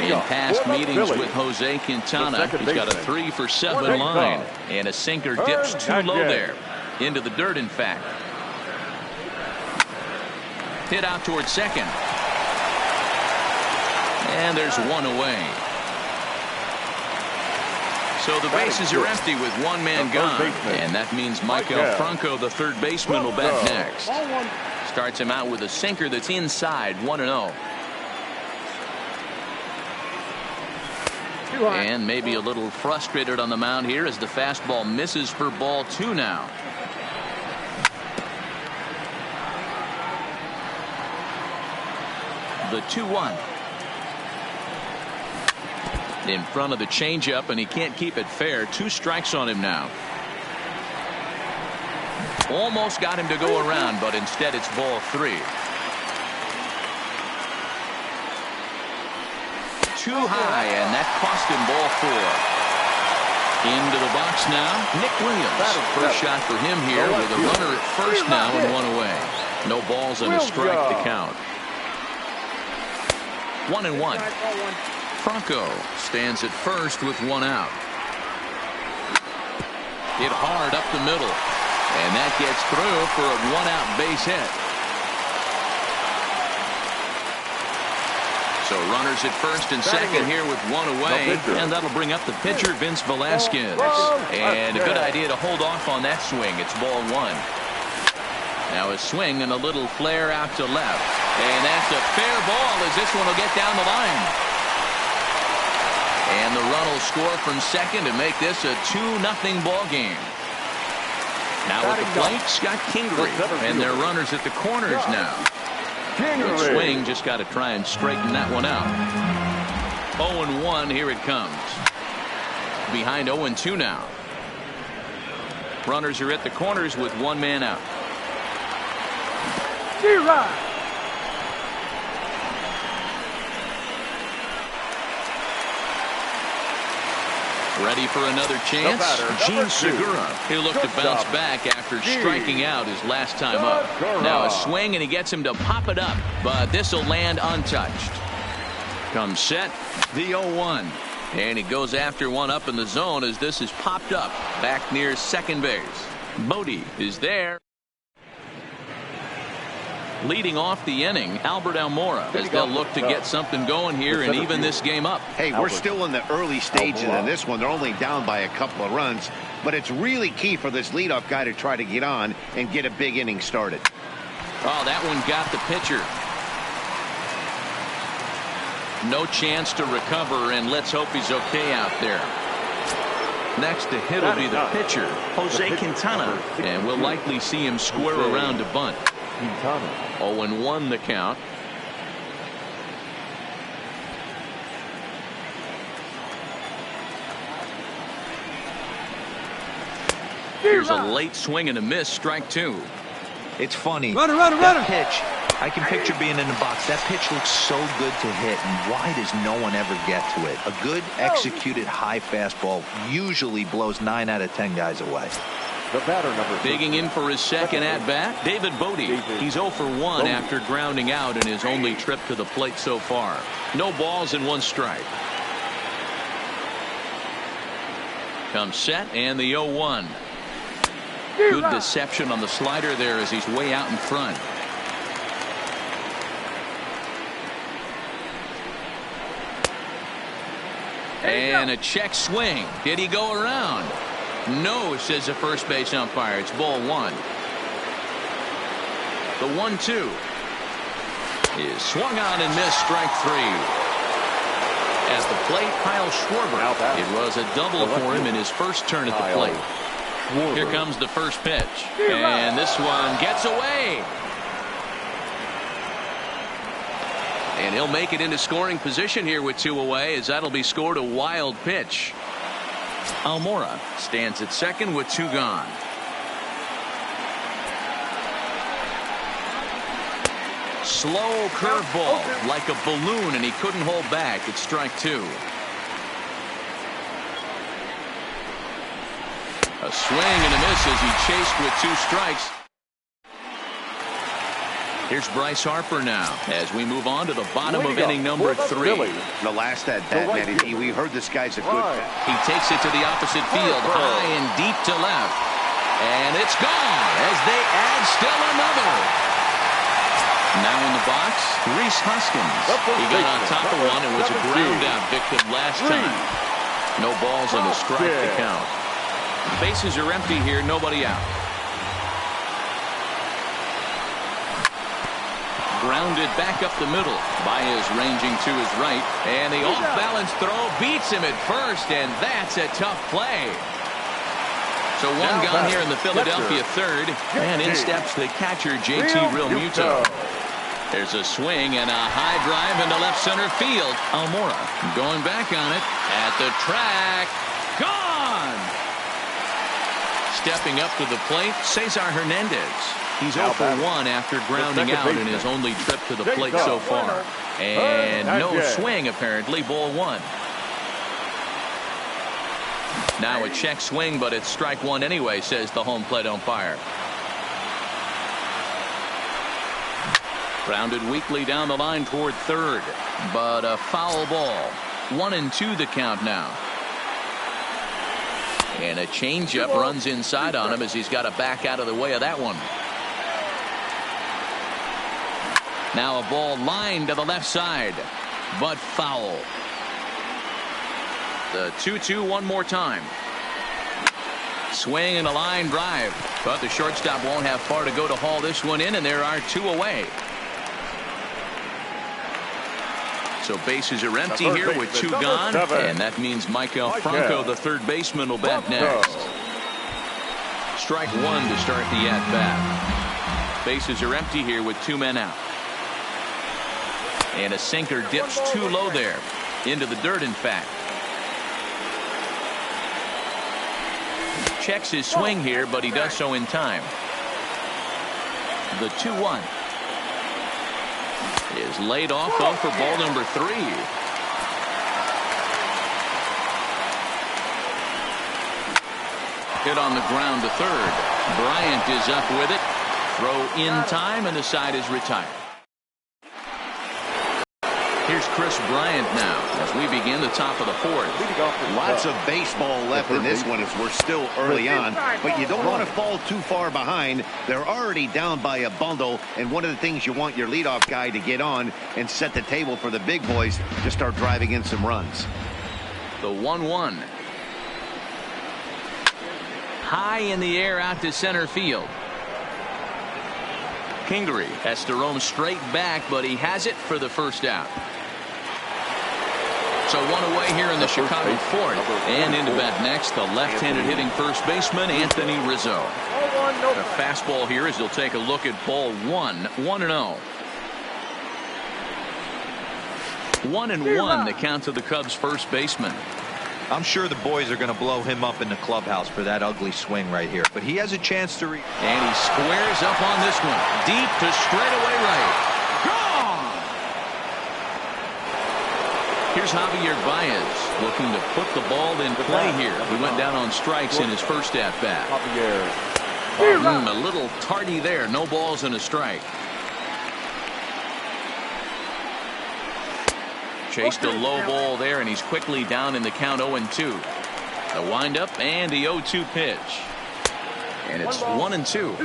In past meetings with Jose Quintana, he's got a 3 for 7 line. And a sinker dips too low there. Into the dirt, in fact. Hit out towards second. And there's 1 away. So the bases are empty with 1 man gone. And that means Michael Franco, the third baseman, will bat next. Starts him out with a sinker that's inside. 1-0. And maybe a little frustrated on the mound here as the fastball misses for ball 2 now. The 2-1. In front of the changeup, and he can't keep it fair. 2 strikes on him now. Almost got him to go around, but instead it's ball 3. Too high, and that cost him ball 4. Into the box now, Nick Williams. First shot for him here with a runner at first now and 1 away. No balls and a strike to count. 1-1. Franco stands at first with 1 out. Hit hard up the middle. And that gets through for a 1-out base hit. So runners at first and second here with 1 away. And that'll bring up the pitcher, Vince Velasquez. And a good idea to hold off on that swing. It's ball 1. Now a swing and a little flare out to left. And that's a fair ball as this one will get down the line. And the run will score from second to make this a 2-0 ball game. Now at the plate, Scott Kingery. And their runners at the corners now. Good swing, just got to try and straighten that one out. 0-1, here it comes. Behind 0-2 now. Runners are at the corners with 1 man out. Ready for another chance? Gene Segura. He'll look to bounce back after striking out his last time up. Now a swing, and he gets him to pop it up, but this will land untouched. Comes set, the 0-1. And he goes after one up in the zone as this is popped up back near second base. Bodie is there. Leading off the inning, Albert Almora, as they'll look to get something going here and even this game up. Hey, we're still in the early stages of this one. They're only down by a couple of runs, but it's really key for this leadoff guy to try to get on and get a big inning started. Oh, that one got the pitcher. No chance to recover, and let's hope he's okay out there. Next to hit will be the pitcher, Jose Quintana, and we'll likely see him square around to bunt. 0-1 the count. Here's a late swing and a miss, strike 2. It's funny. Runner. Pitch, I can picture being in the box. That pitch looks so good to hit, and why does no one ever get to it? A good executed high fastball usually blows 9 out of 10 guys away. The batter, number 2. Digging in for his second at-bat, David Bodie. He's 0 for 1 after grounding out in his only trip to the plate so far. No balls and 1 strike. Comes set, and the 0-1. Good deception on the slider there as he's way out in front. And a check swing. Did he go around? No, says the first base umpire. It's ball 1. The 1-2 is swung on and missed. Strike three. At the plate, Kyle Schwarber. It was a double for him in his first turn at the plate. Here comes the first pitch. And this one gets away. And he'll make it into scoring position here with 2 away, as that'll be scored a wild pitch. Almora stands at second with 2 gone. Slow curveball like a balloon, and he couldn't hold back. It's strike 2. A swing and a miss as he chased with 2 strikes. Here's Bryce Harper now as we move on to the bottom of inning number 3. The last at bat, Matty, we heard this guy's a good bat. He takes it to the opposite field, high and deep to left. And it's gone as they add still another. Now in the box, Rhys Hoskins. He got on top of one and was a ground out victim last time. No balls and a strike to count. Bases are empty here, nobody out. Grounded back up the middle. Baez ranging to his right, and the off-balance throw beats him at first, and that's a tough play. So one gone here in the Philadelphia third, and in steps the catcher JT Realmuto. There's a swing and a high drive into left center field. Almora going back on it at the track. Gone! Stepping up to the plate, Cesar Hernandez. He's 0 for 1 after grounding out in his only trip to the plate so far. And no swing, apparently. Ball 1. Now a check swing, but it's strike 1 anyway, says the home plate umpire. Grounded weakly down the line toward third, but a foul ball. 1-2 the count now. And a changeup runs inside on him as he's got to back out of the way of that one. Now a ball lined to the left side, but foul. The 2-2 one more time. Swing and a line drive, but the shortstop won't have far to go to haul this one in, and there are 2 away. So bases are empty here with 2 gone, and that means Michael Franco, the third baseman, will bat next. Strike 1 to start the at-bat. Bases are empty here with 2 men out. And a sinker dips too low there. Into the dirt, in fact. Checks his swing here, but he does so in time. The 2-1 is laid off for ball number 3. Hit on the ground to third. Bryant is up with it. Throw in time, and the side is retired. Here's Chris Bryant now as we begin the top of the 4th. Lots of baseball left in this one as we're still early on, but you don't want to fall too far behind. They're already down by a bundle, and one of the things you want your leadoff guy to get on and set the table for the big boys to start driving in some runs. The 1-1. High in the air out to center field. Kingery has to roam straight back, but he has it for the first out. So 1 away here in the Chicago 4th. And into bat next, the left-handed hitting first baseman, Anthony Rizzo. The fastball here as he'll take a look at ball 1. 1-0. 1-1 the count to the Cubs first baseman. I'm sure the boys are going to blow him up in the clubhouse for that ugly swing right here, but he has a chance to and he squares up on this one, deep to straightaway right. Gone! Here's Javier Baez looking to put the ball in play here. He went down on strikes in his first at bat. A little tardy there. No balls and a strike. Chased a low ball there, and he's quickly down in the count 0-2. The windup and the 0-2 pitch. And it's 1-2.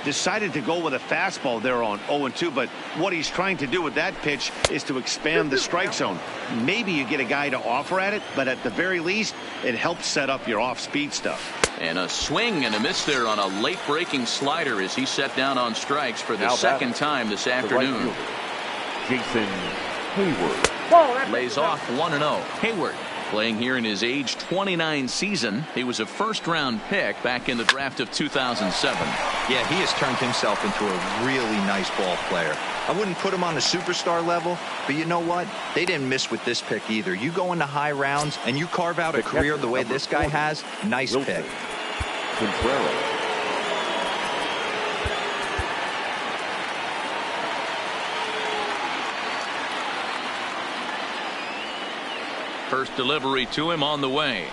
decided to go with a fastball there on 0-2, but what he's trying to do with that pitch is to expand the strike zone. Maybe you get a guy to offer at it, but at the very least, it helps set up your off-speed stuff. And a swing and a miss there on a late-breaking slider as he set down on strikes for the second time this afternoon. Jason Hayward lays off 1-0. Hayward playing here in his age 29 season. He was a first-round pick back in the draft of 2007. Yeah, he has turned himself into a really nice ball player. I wouldn't put him on the superstar level, but you know what? They didn't miss with this pick either. You go into high rounds and you carve out a career the way this guy has, nice pick. Contreras. First delivery to him on the way.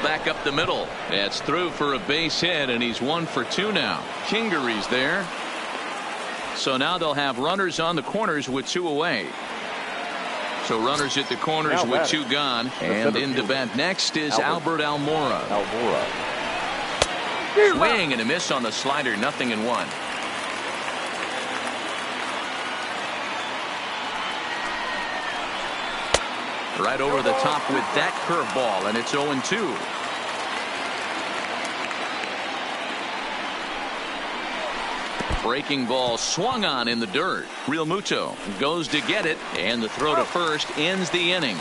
Back up the middle. That's through for a base hit, and he's 1 for 2 now. Kingery's there. So now they'll have runners on the corners with 2 away. So runners at the corners with 2 gone. And in the bat next is Albert Almora. Swing and a miss on the slider, 0-1. Right over the top with that curveball, and it's 0-2. Breaking ball swung on in the dirt. Real Muto goes to get it, and the throw to first ends the inning.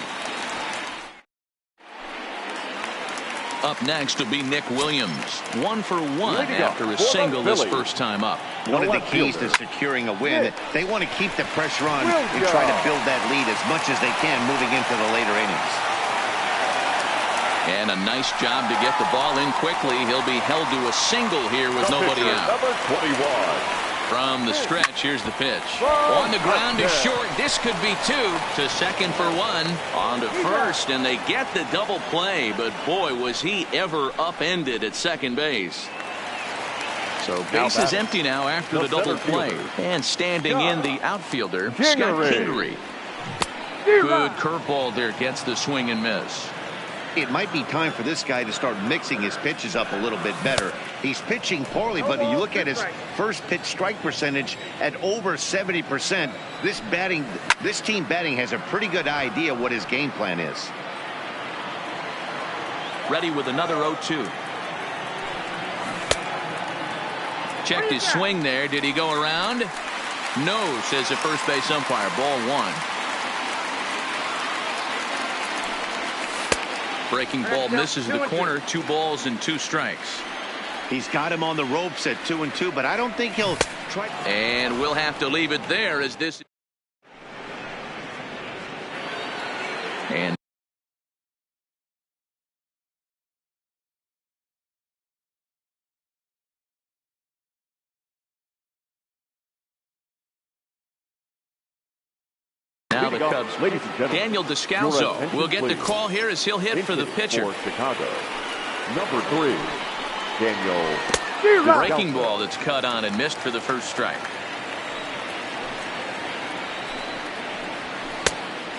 Up next will be Nick Williams. 1 for 1 after a single this first time up. One of the keys to securing a win, they want to keep the pressure on and try to build that lead as much as they can moving into the later innings. And a nice job to get the ball in quickly. He'll be held to a single here with nobody out. Number 21. From the stretch, here's the pitch. On the ground is short. This could be 2. To second for 1. On to first, and they get the double play. But boy, was he ever upended at second base. So base is empty now after the double play. And standing in the outfielder, Scott Kingery. Good curveball there, gets the swing and miss. It might be time for this guy to start mixing his pitches up a little bit better. He's pitching poorly, but you look at his first pitch strike percentage at over 70%. This team batting has a pretty good idea what his game plan is. Ready with another 0-2. Checked his swing there. Did he go around? No, says the first base umpire. Ball 1. Breaking ball misses the corner. 2 balls and 2 strikes. He's got him on the ropes at 2-2, but I don't think he'll try. And we'll have to leave it there as this. And now the Cubs. Daniel Descalso will get the call here as he'll hit for the pitcher. For Chicago. Number 3, Daniel. Breaking ball that's cut on and missed for the first strike.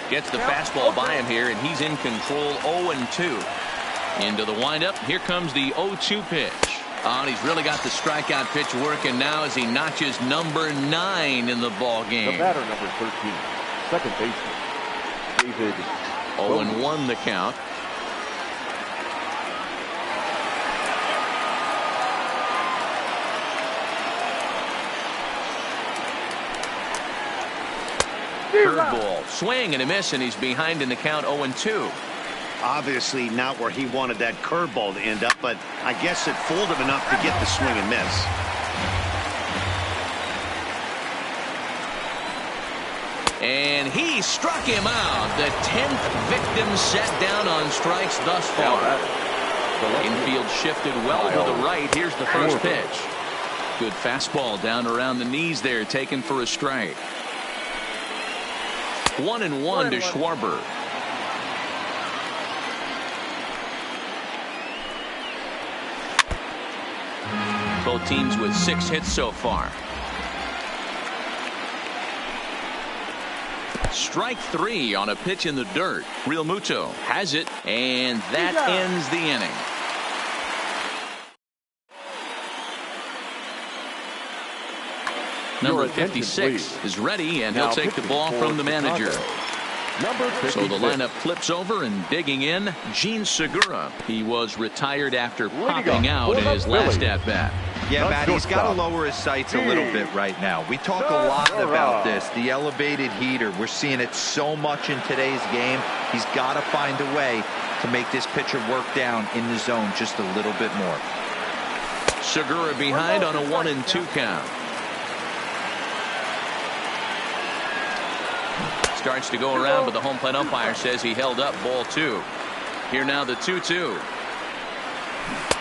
Gets the fastball by him here, and he's in control. 0-2. Into the windup. Here comes the 0-2 pitch. And he's really got the strikeout pitch working now as he notches number 9 in the ball game. The batter, number 13, second baseman, David. 0-1 the count. Curveball, swing and a miss, and he's behind in the count. 0-2. Obviously not where he wanted that curveball to end up, but I guess it fooled him enough to get the swing and miss. And he struck him out. The 10th victim set down on strikes thus far. Infield shifted well to the right. Here's the first pitch. Good fastball down around the knees there, taken for a strike. 1-1 to Schwarber. Both teams with 6 hits so far. Strike 3 on a pitch in the dirt. Real Muto has it, and that ends the inning. Number 56 is ready, and he'll take the ball from the manager. So the lineup flips over, and digging in, Gene Segura. He was retired after popping out in his last at-bat. Yeah, Matt, he's got to lower his sights a little bit right now. We talk a lot about this, the elevated heater. We're seeing it so much in today's game. He's got to find a way to make this pitcher work down in the zone just a little bit more. Segura behind on a 1-2 count. Starts to go around, but the home plate umpire says he held up ball 2. Here now the 2-2.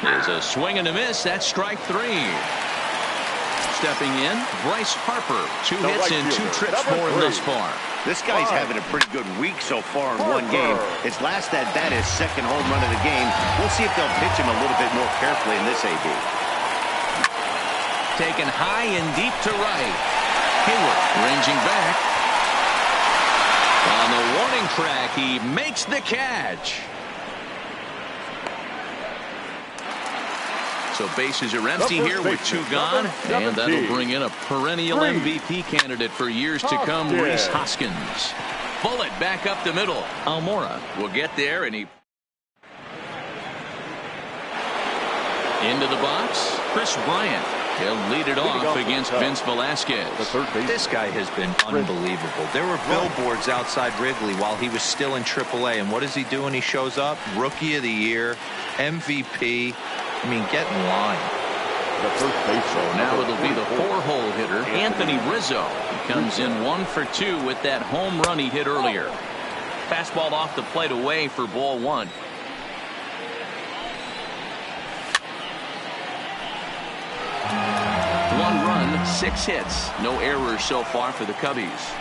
Is a swing and a miss. That's strike 3. Stepping in, Bryce Harper. 2 hits and 2 trips for him thus far. This guy's having a pretty good week so far in one game. His last at-bat is second home run of the game. We'll see if they'll pitch him a little bit more carefully in this AB. Taken high and deep to right. Hayward ranging back. On the warning track, he makes the catch. So bases are empty here with 2 gone, and that'll bring in a perennial MVP candidate for years to come, Rhys Hoskins. Bullet back up the middle. Almora will get there, and he into the box. Chris Bryant. He'll lead it off against Vince Velasquez. This guy has been unbelievable. There were billboards outside Wrigley while he was still in AAA, and what does he do when he shows up? Rookie of the Year, MVP. I mean, get in line. So now it'll be the 4-hole hitter, Anthony Rizzo. He comes in 1 for 2 with that home run he hit earlier. Fastball off the plate away for ball 1. One run, 6 hits. No errors so far for the Cubbies.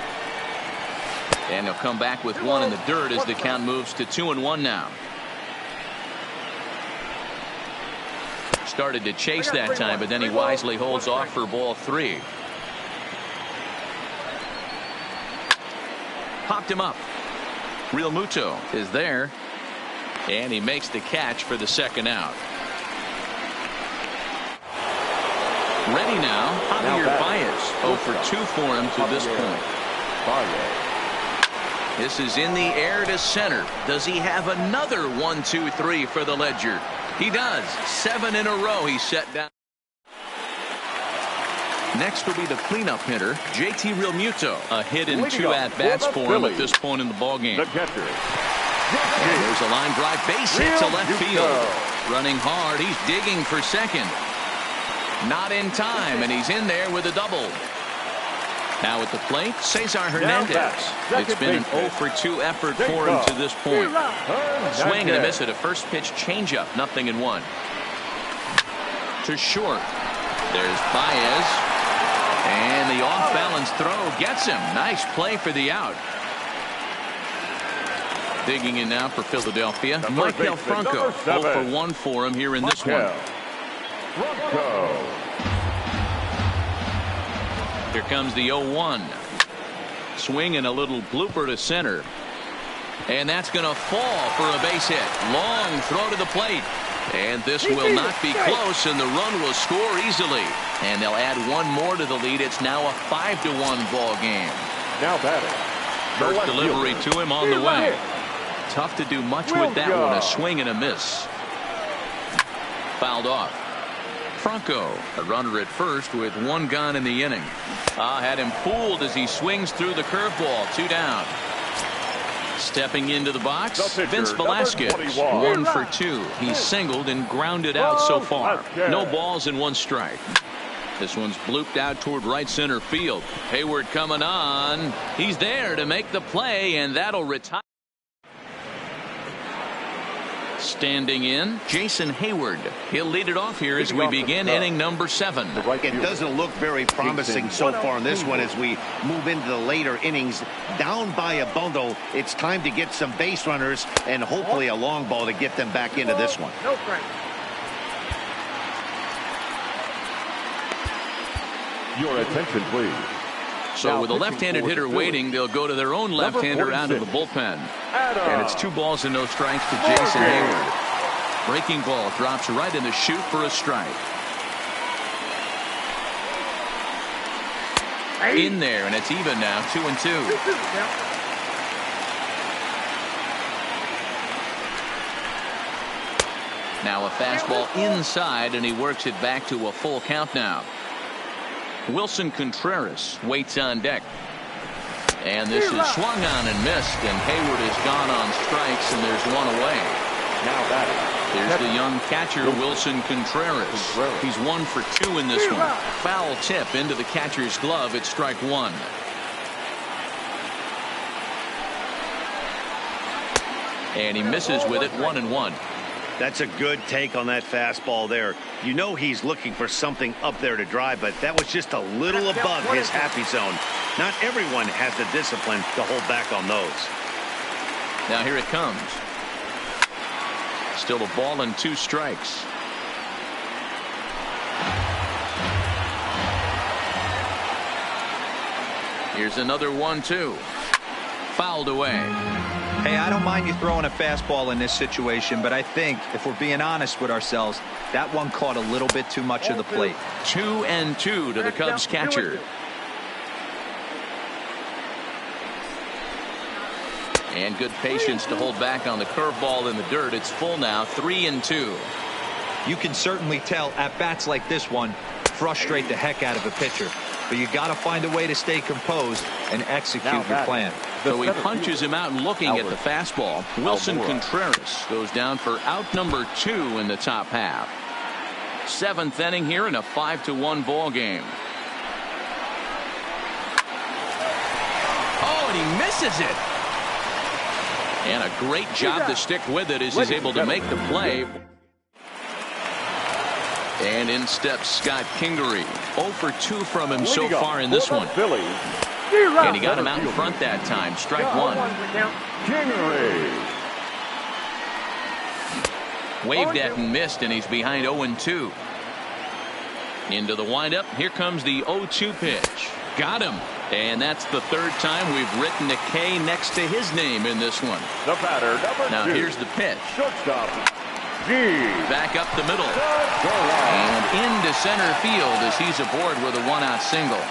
And he'll come back with 1 in the dirt as the count moves to 2-1 now. Started to chase that time, but then he wisely holds off for ball 3. Popped him up. Real Muto is there, and he makes the catch for the second out. Ready now, Javier Baez. 0 for 2 for him to this point. This is in the air to center. Does he have another 1-2-3 for the Ledger? He does. 7 in a row he's set down. Next will be the cleanup hitter, JT Realmuto. A hit in 2 at-bats for him at this point in the ballgame. And there's a line drive base hit to left field. Running hard, he's digging for second. Not in time, and he's in there with a double. Now at the plate, Cesar Hernandez. It's been an 0 for 2 effort for him to this point. Swing and a miss at a first pitch changeup. 0-1. To short. There's Baez. And the off-balance throw gets him. Nice play for the out. Digging in now for Philadelphia, Maikel Franco. 0 for 1 for him here in this one. Here comes the 0-1. Swing and a little blooper to center. And that's going to fall for a base hit. Long throw to the plate. And this will not be close, and the run will score easily. And they'll add 1 more to the lead. It's now a 5-1 ball game. Now batting. First delivery to him on the way. Tough to do much with that one. A swing and a miss. Fouled off. Franco, a runner at first with 1 gone in the inning. Had him fooled as he swings through the curveball. 2 down. Stepping into the box, Vince Velasquez. 1 for 2. He's singled and grounded out so far. No balls and 1 strike. This one's blooped out toward right center field. Hayward coming on. He's there to make the play, and that'll retire. Standing in, Jason Hayward. He'll lead it off here as we begin inning number 7. It doesn't look very promising so far in this one as we move into the later innings. Down by a bundle, it's time to get some base runners and hopefully a long ball to get them back into this one. Your attention, please. So with a left-handed hitter waiting, they'll go to their own left-hander out of the bullpen. And it's 2 balls and no strikes to Jason Hayward. Breaking ball drops right in the chute for a strike. in there, and it's even now, 2-2. Now a fastball inside, and he works it back to a full count now. Wilson Contreras waits on deck. And this is swung on and missed, and Hayward is gone on strikes, and there's one away. Now batting. Here's the young catcher, Wilson Contreras. He's 1 for 2 in this one. Foul tip into the catcher's glove. It's strike one. And he misses with it, 1-1. That's a good take on that fastball there. You know he's looking for something up there to drive, but that was just a little above his happy zone. Not everyone has the discipline to hold back on those. Now here it comes. Still a ball and 2 strikes. Here's another 1-2. Fouled away. Hey, I don't mind you throwing a fastball in this situation, but I think if we're being honest with ourselves, that one caught a little bit too much of the plate. 2-2 to the Cubs catcher. And good patience to hold back on the curveball in the dirt. It's full now, 3-2. You can certainly tell at bats like this one frustrate the heck out of a pitcher. But you got to find a way to stay composed and execute your plan. So he punches him out and looking at the fastball. Wilson Contreras goes down for out number 2 in the top half. 7th inning here in a 5-1 ball game. Oh, and he misses it. And a great job to stick with it as he's able to make the play. And in steps Scott Kingery. 0 for 2 from him so far in this one. And he got him out in front that time. Strike one. Waved at and missed, and he's behind 0-2. Into the windup. Here comes the 0-2 pitch. Got him. And that's the 3rd time we've written a K next to his name in this one. The batter, now two. Here's the pitch. Shortstop. Back up the middle. And into center field as he's aboard with a 1-out single.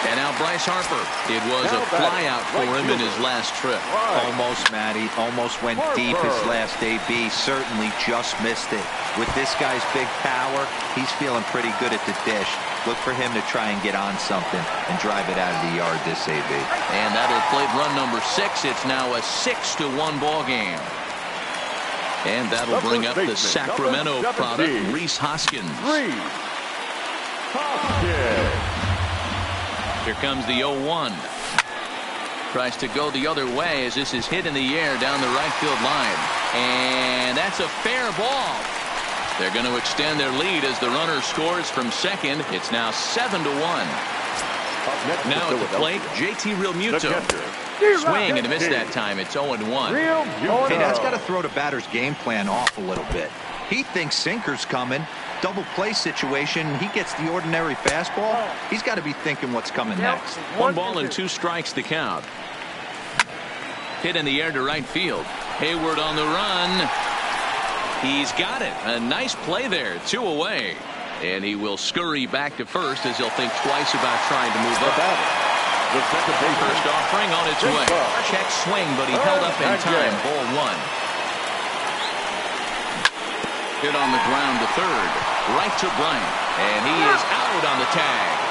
And now Bryce Harper. It was a flyout for him in his last trip. Almost, Matty. Almost went deep his last AB. Certainly just missed it. With this guy's big power, he's feeling pretty good at the dish. Look for him to try and get on something and drive it out of the yard this AB. And that'll play run number 6. It's now a 6-1 ball game. And that'll bring up the Sacramento product, Rhys Hoskins. Here comes the 0-1. Tries to go the other way as this is hit in the air down the right field line. And that's a fair ball. They're going to extend their lead as the runner scores from second. It's now 7-1. Now at the plate, JT Realmuto. Swing and a miss that time. It's 0-1. Hey, that's got to throw the batter's game plan off a little bit. He thinks sinker's coming. Double play situation. He gets the ordinary fastball. He's got to be thinking what's coming next. 1 ball and 2 strikes to count. Hit in the air to right field. Hayward on the run. He's got it. A nice play there. 2 away. And he will scurry back to first as he'll think twice about trying to move up. The second base. First offering on its way. Check swing, but he held up in time. Ball 1. Hit on the ground to third. Right to Bryant. And he is out on the tag.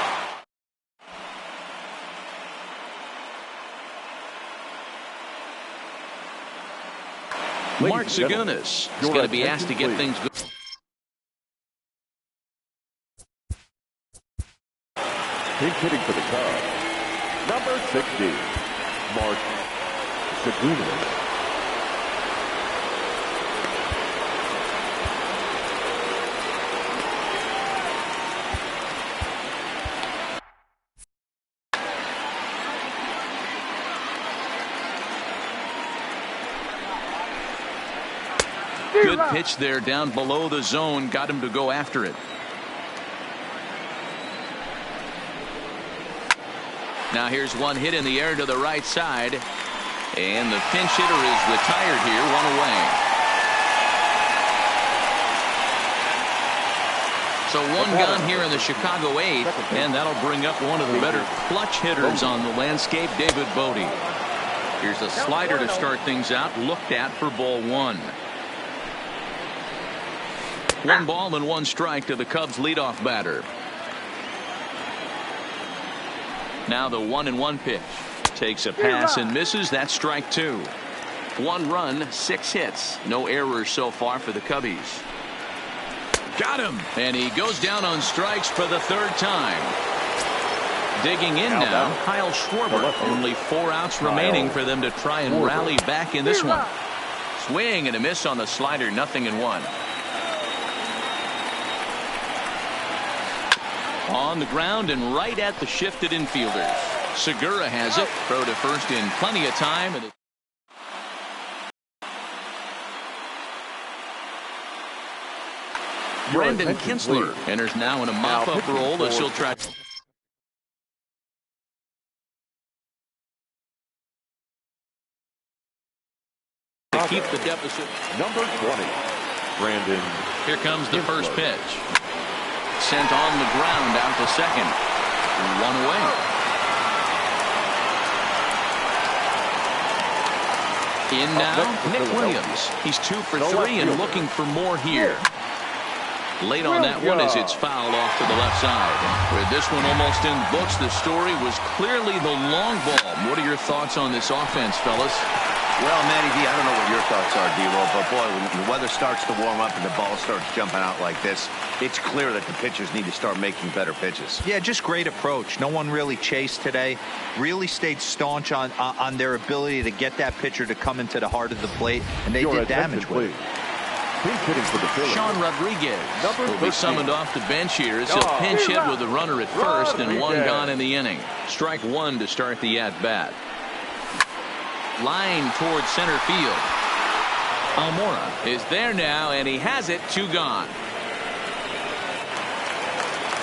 Mark Zagunis is going to be asked to get things going. He's hitting for the Cubs. Number 60, Mark Zagunis. Good pitch there down below the zone. Got him to go after it. Now here's one hit in the air to the right side. And the pinch hitter is retired here. 1 away. So one gone here in the Chicago 8th, and that'll bring up one of the better clutch hitters on the landscape, David Bodie. Here's a slider to start things out, looked at for ball 1. 1 ball and 1 strike to the Cubs leadoff batter. Now the 1-1 pitch. Takes a pass and misses. That's strike 2. 1 run, 6 hits. No errors so far for the Cubbies. Got him. And he goes down on strikes for the 3rd time. Digging in now, Kyle Schwarber. Only 4 outs remaining for them to try and rally back in this one. Swing and a miss on the slider, 0-1. On the ground and right at the shifted infielders. Segura has it. Throw to first in plenty of time. Brandon Kinsler enters now in a mop-up role as he'll try to keep the deficit. Number 20, Brandon. Here comes the first pitch. Sent on the ground out to second. 1 away. In now, Nick Williams. He's 2 for 3 and looking for more here. Late on that one as it's fouled off to the left side. With this one almost in the books, the story was clearly the long ball. What are your thoughts on this offense, fellas? Well, Matty D, I don't know what your thoughts are, D-Roll, but boy, when the weather starts to warm up and the ball starts jumping out like this, it's clear that the pitchers need to start making better pitches. Yeah, just great approach. No one really chased today. Really stayed staunch on their ability to get that pitcher to come into the heart of the plate, and they did damage with it. Hitting for the Phillies. Sean Rodriguez will be summoned off the bench here as he'll pinch hit with a runner at first and 1 gone in the inning. Strike 1 to start the at-bat. Line towards center field. Almora is there now, and he has it. 2 gone.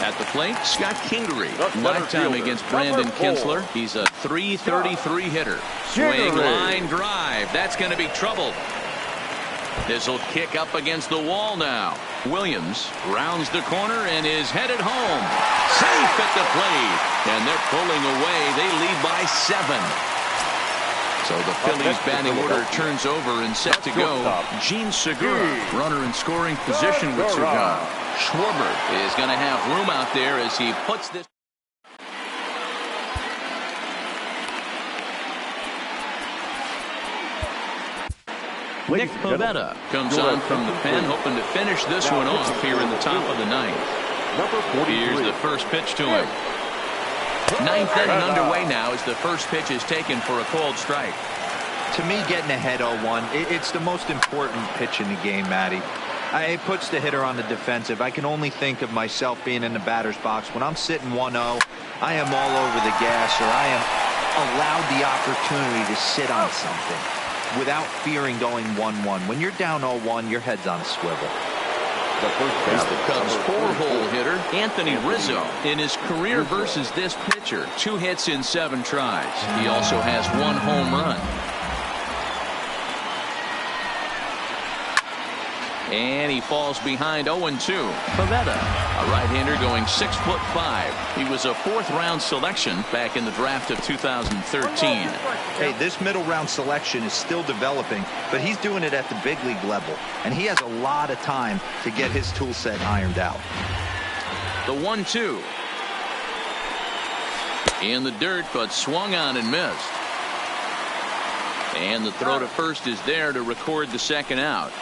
At the plate, Scott Kingery. Lifetime against Brandon Kinsler. He's a .333 hitter. Swing, line drive. That's going to be trouble. This will kick up against the wall now. Williams rounds the corner and is headed home. Safe at the plate. And they're pulling away. They lead by 7. So the Phillies batting order turns over and set to go. Gene Segura, runner in scoring position with Segura. Schwarber is going to have room out there as he puts this. Nick Pivetta comes on from the pen, hoping to finish this one off here in the top of the 9th. Here's the first pitch to him. 9th inning underway now as the first pitch is taken for a called strike. To me, getting ahead 0-1, it's the most important pitch in the game, Matty. It puts the hitter on the defensive. I can only think of myself being in the batter's box. When I'm sitting 1-0, I am all over the gas, or I am allowed the opportunity to sit on something without fearing going 1-1. When you're down 0-1, your head's on a swivel. Here's the Cubs' 4-hole hitter, Anthony Rizzo. In his career versus this pitcher, 2 hits in 7 tries. He also has 1 home run. And he falls behind 0-2. Pivetta, a right-hander going 6'5". He was a 4th-round selection back in the draft of 2013. Hey, this middle-round selection is still developing, but he's doing it at the big league level, and he has a lot of time to get his tool set ironed out. The 1-2. In the dirt, but swung on and missed. And the throw to first is there to record the 2nd out.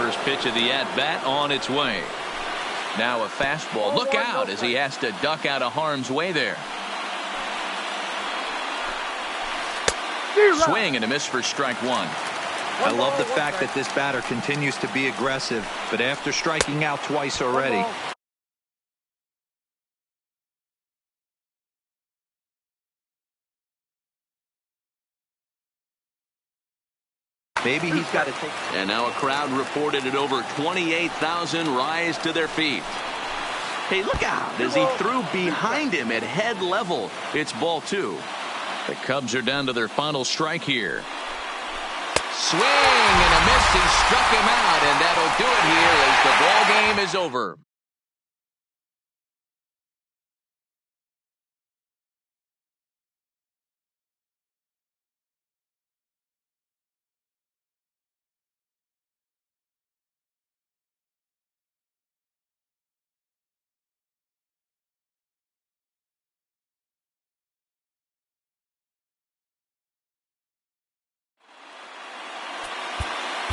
first pitch of the at-bat on its way. Now a fastball. Look out as he has to duck out of harm's way there. Swing and a miss for strike one. I love the fact that this batter continues to be aggressive, but after striking out twice already. Maybe he's got to take. And now a crowd reported at over 28,000 rise to their feet. Hey, look out as he threw behind him at head level. It's ball two. The Cubs are down to their final strike here. Swing and a miss. He struck him out, and that'll do it here as the ball game is over.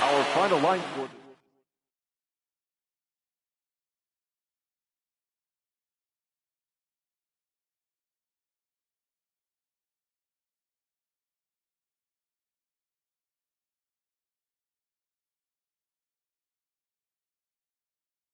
Our final line score.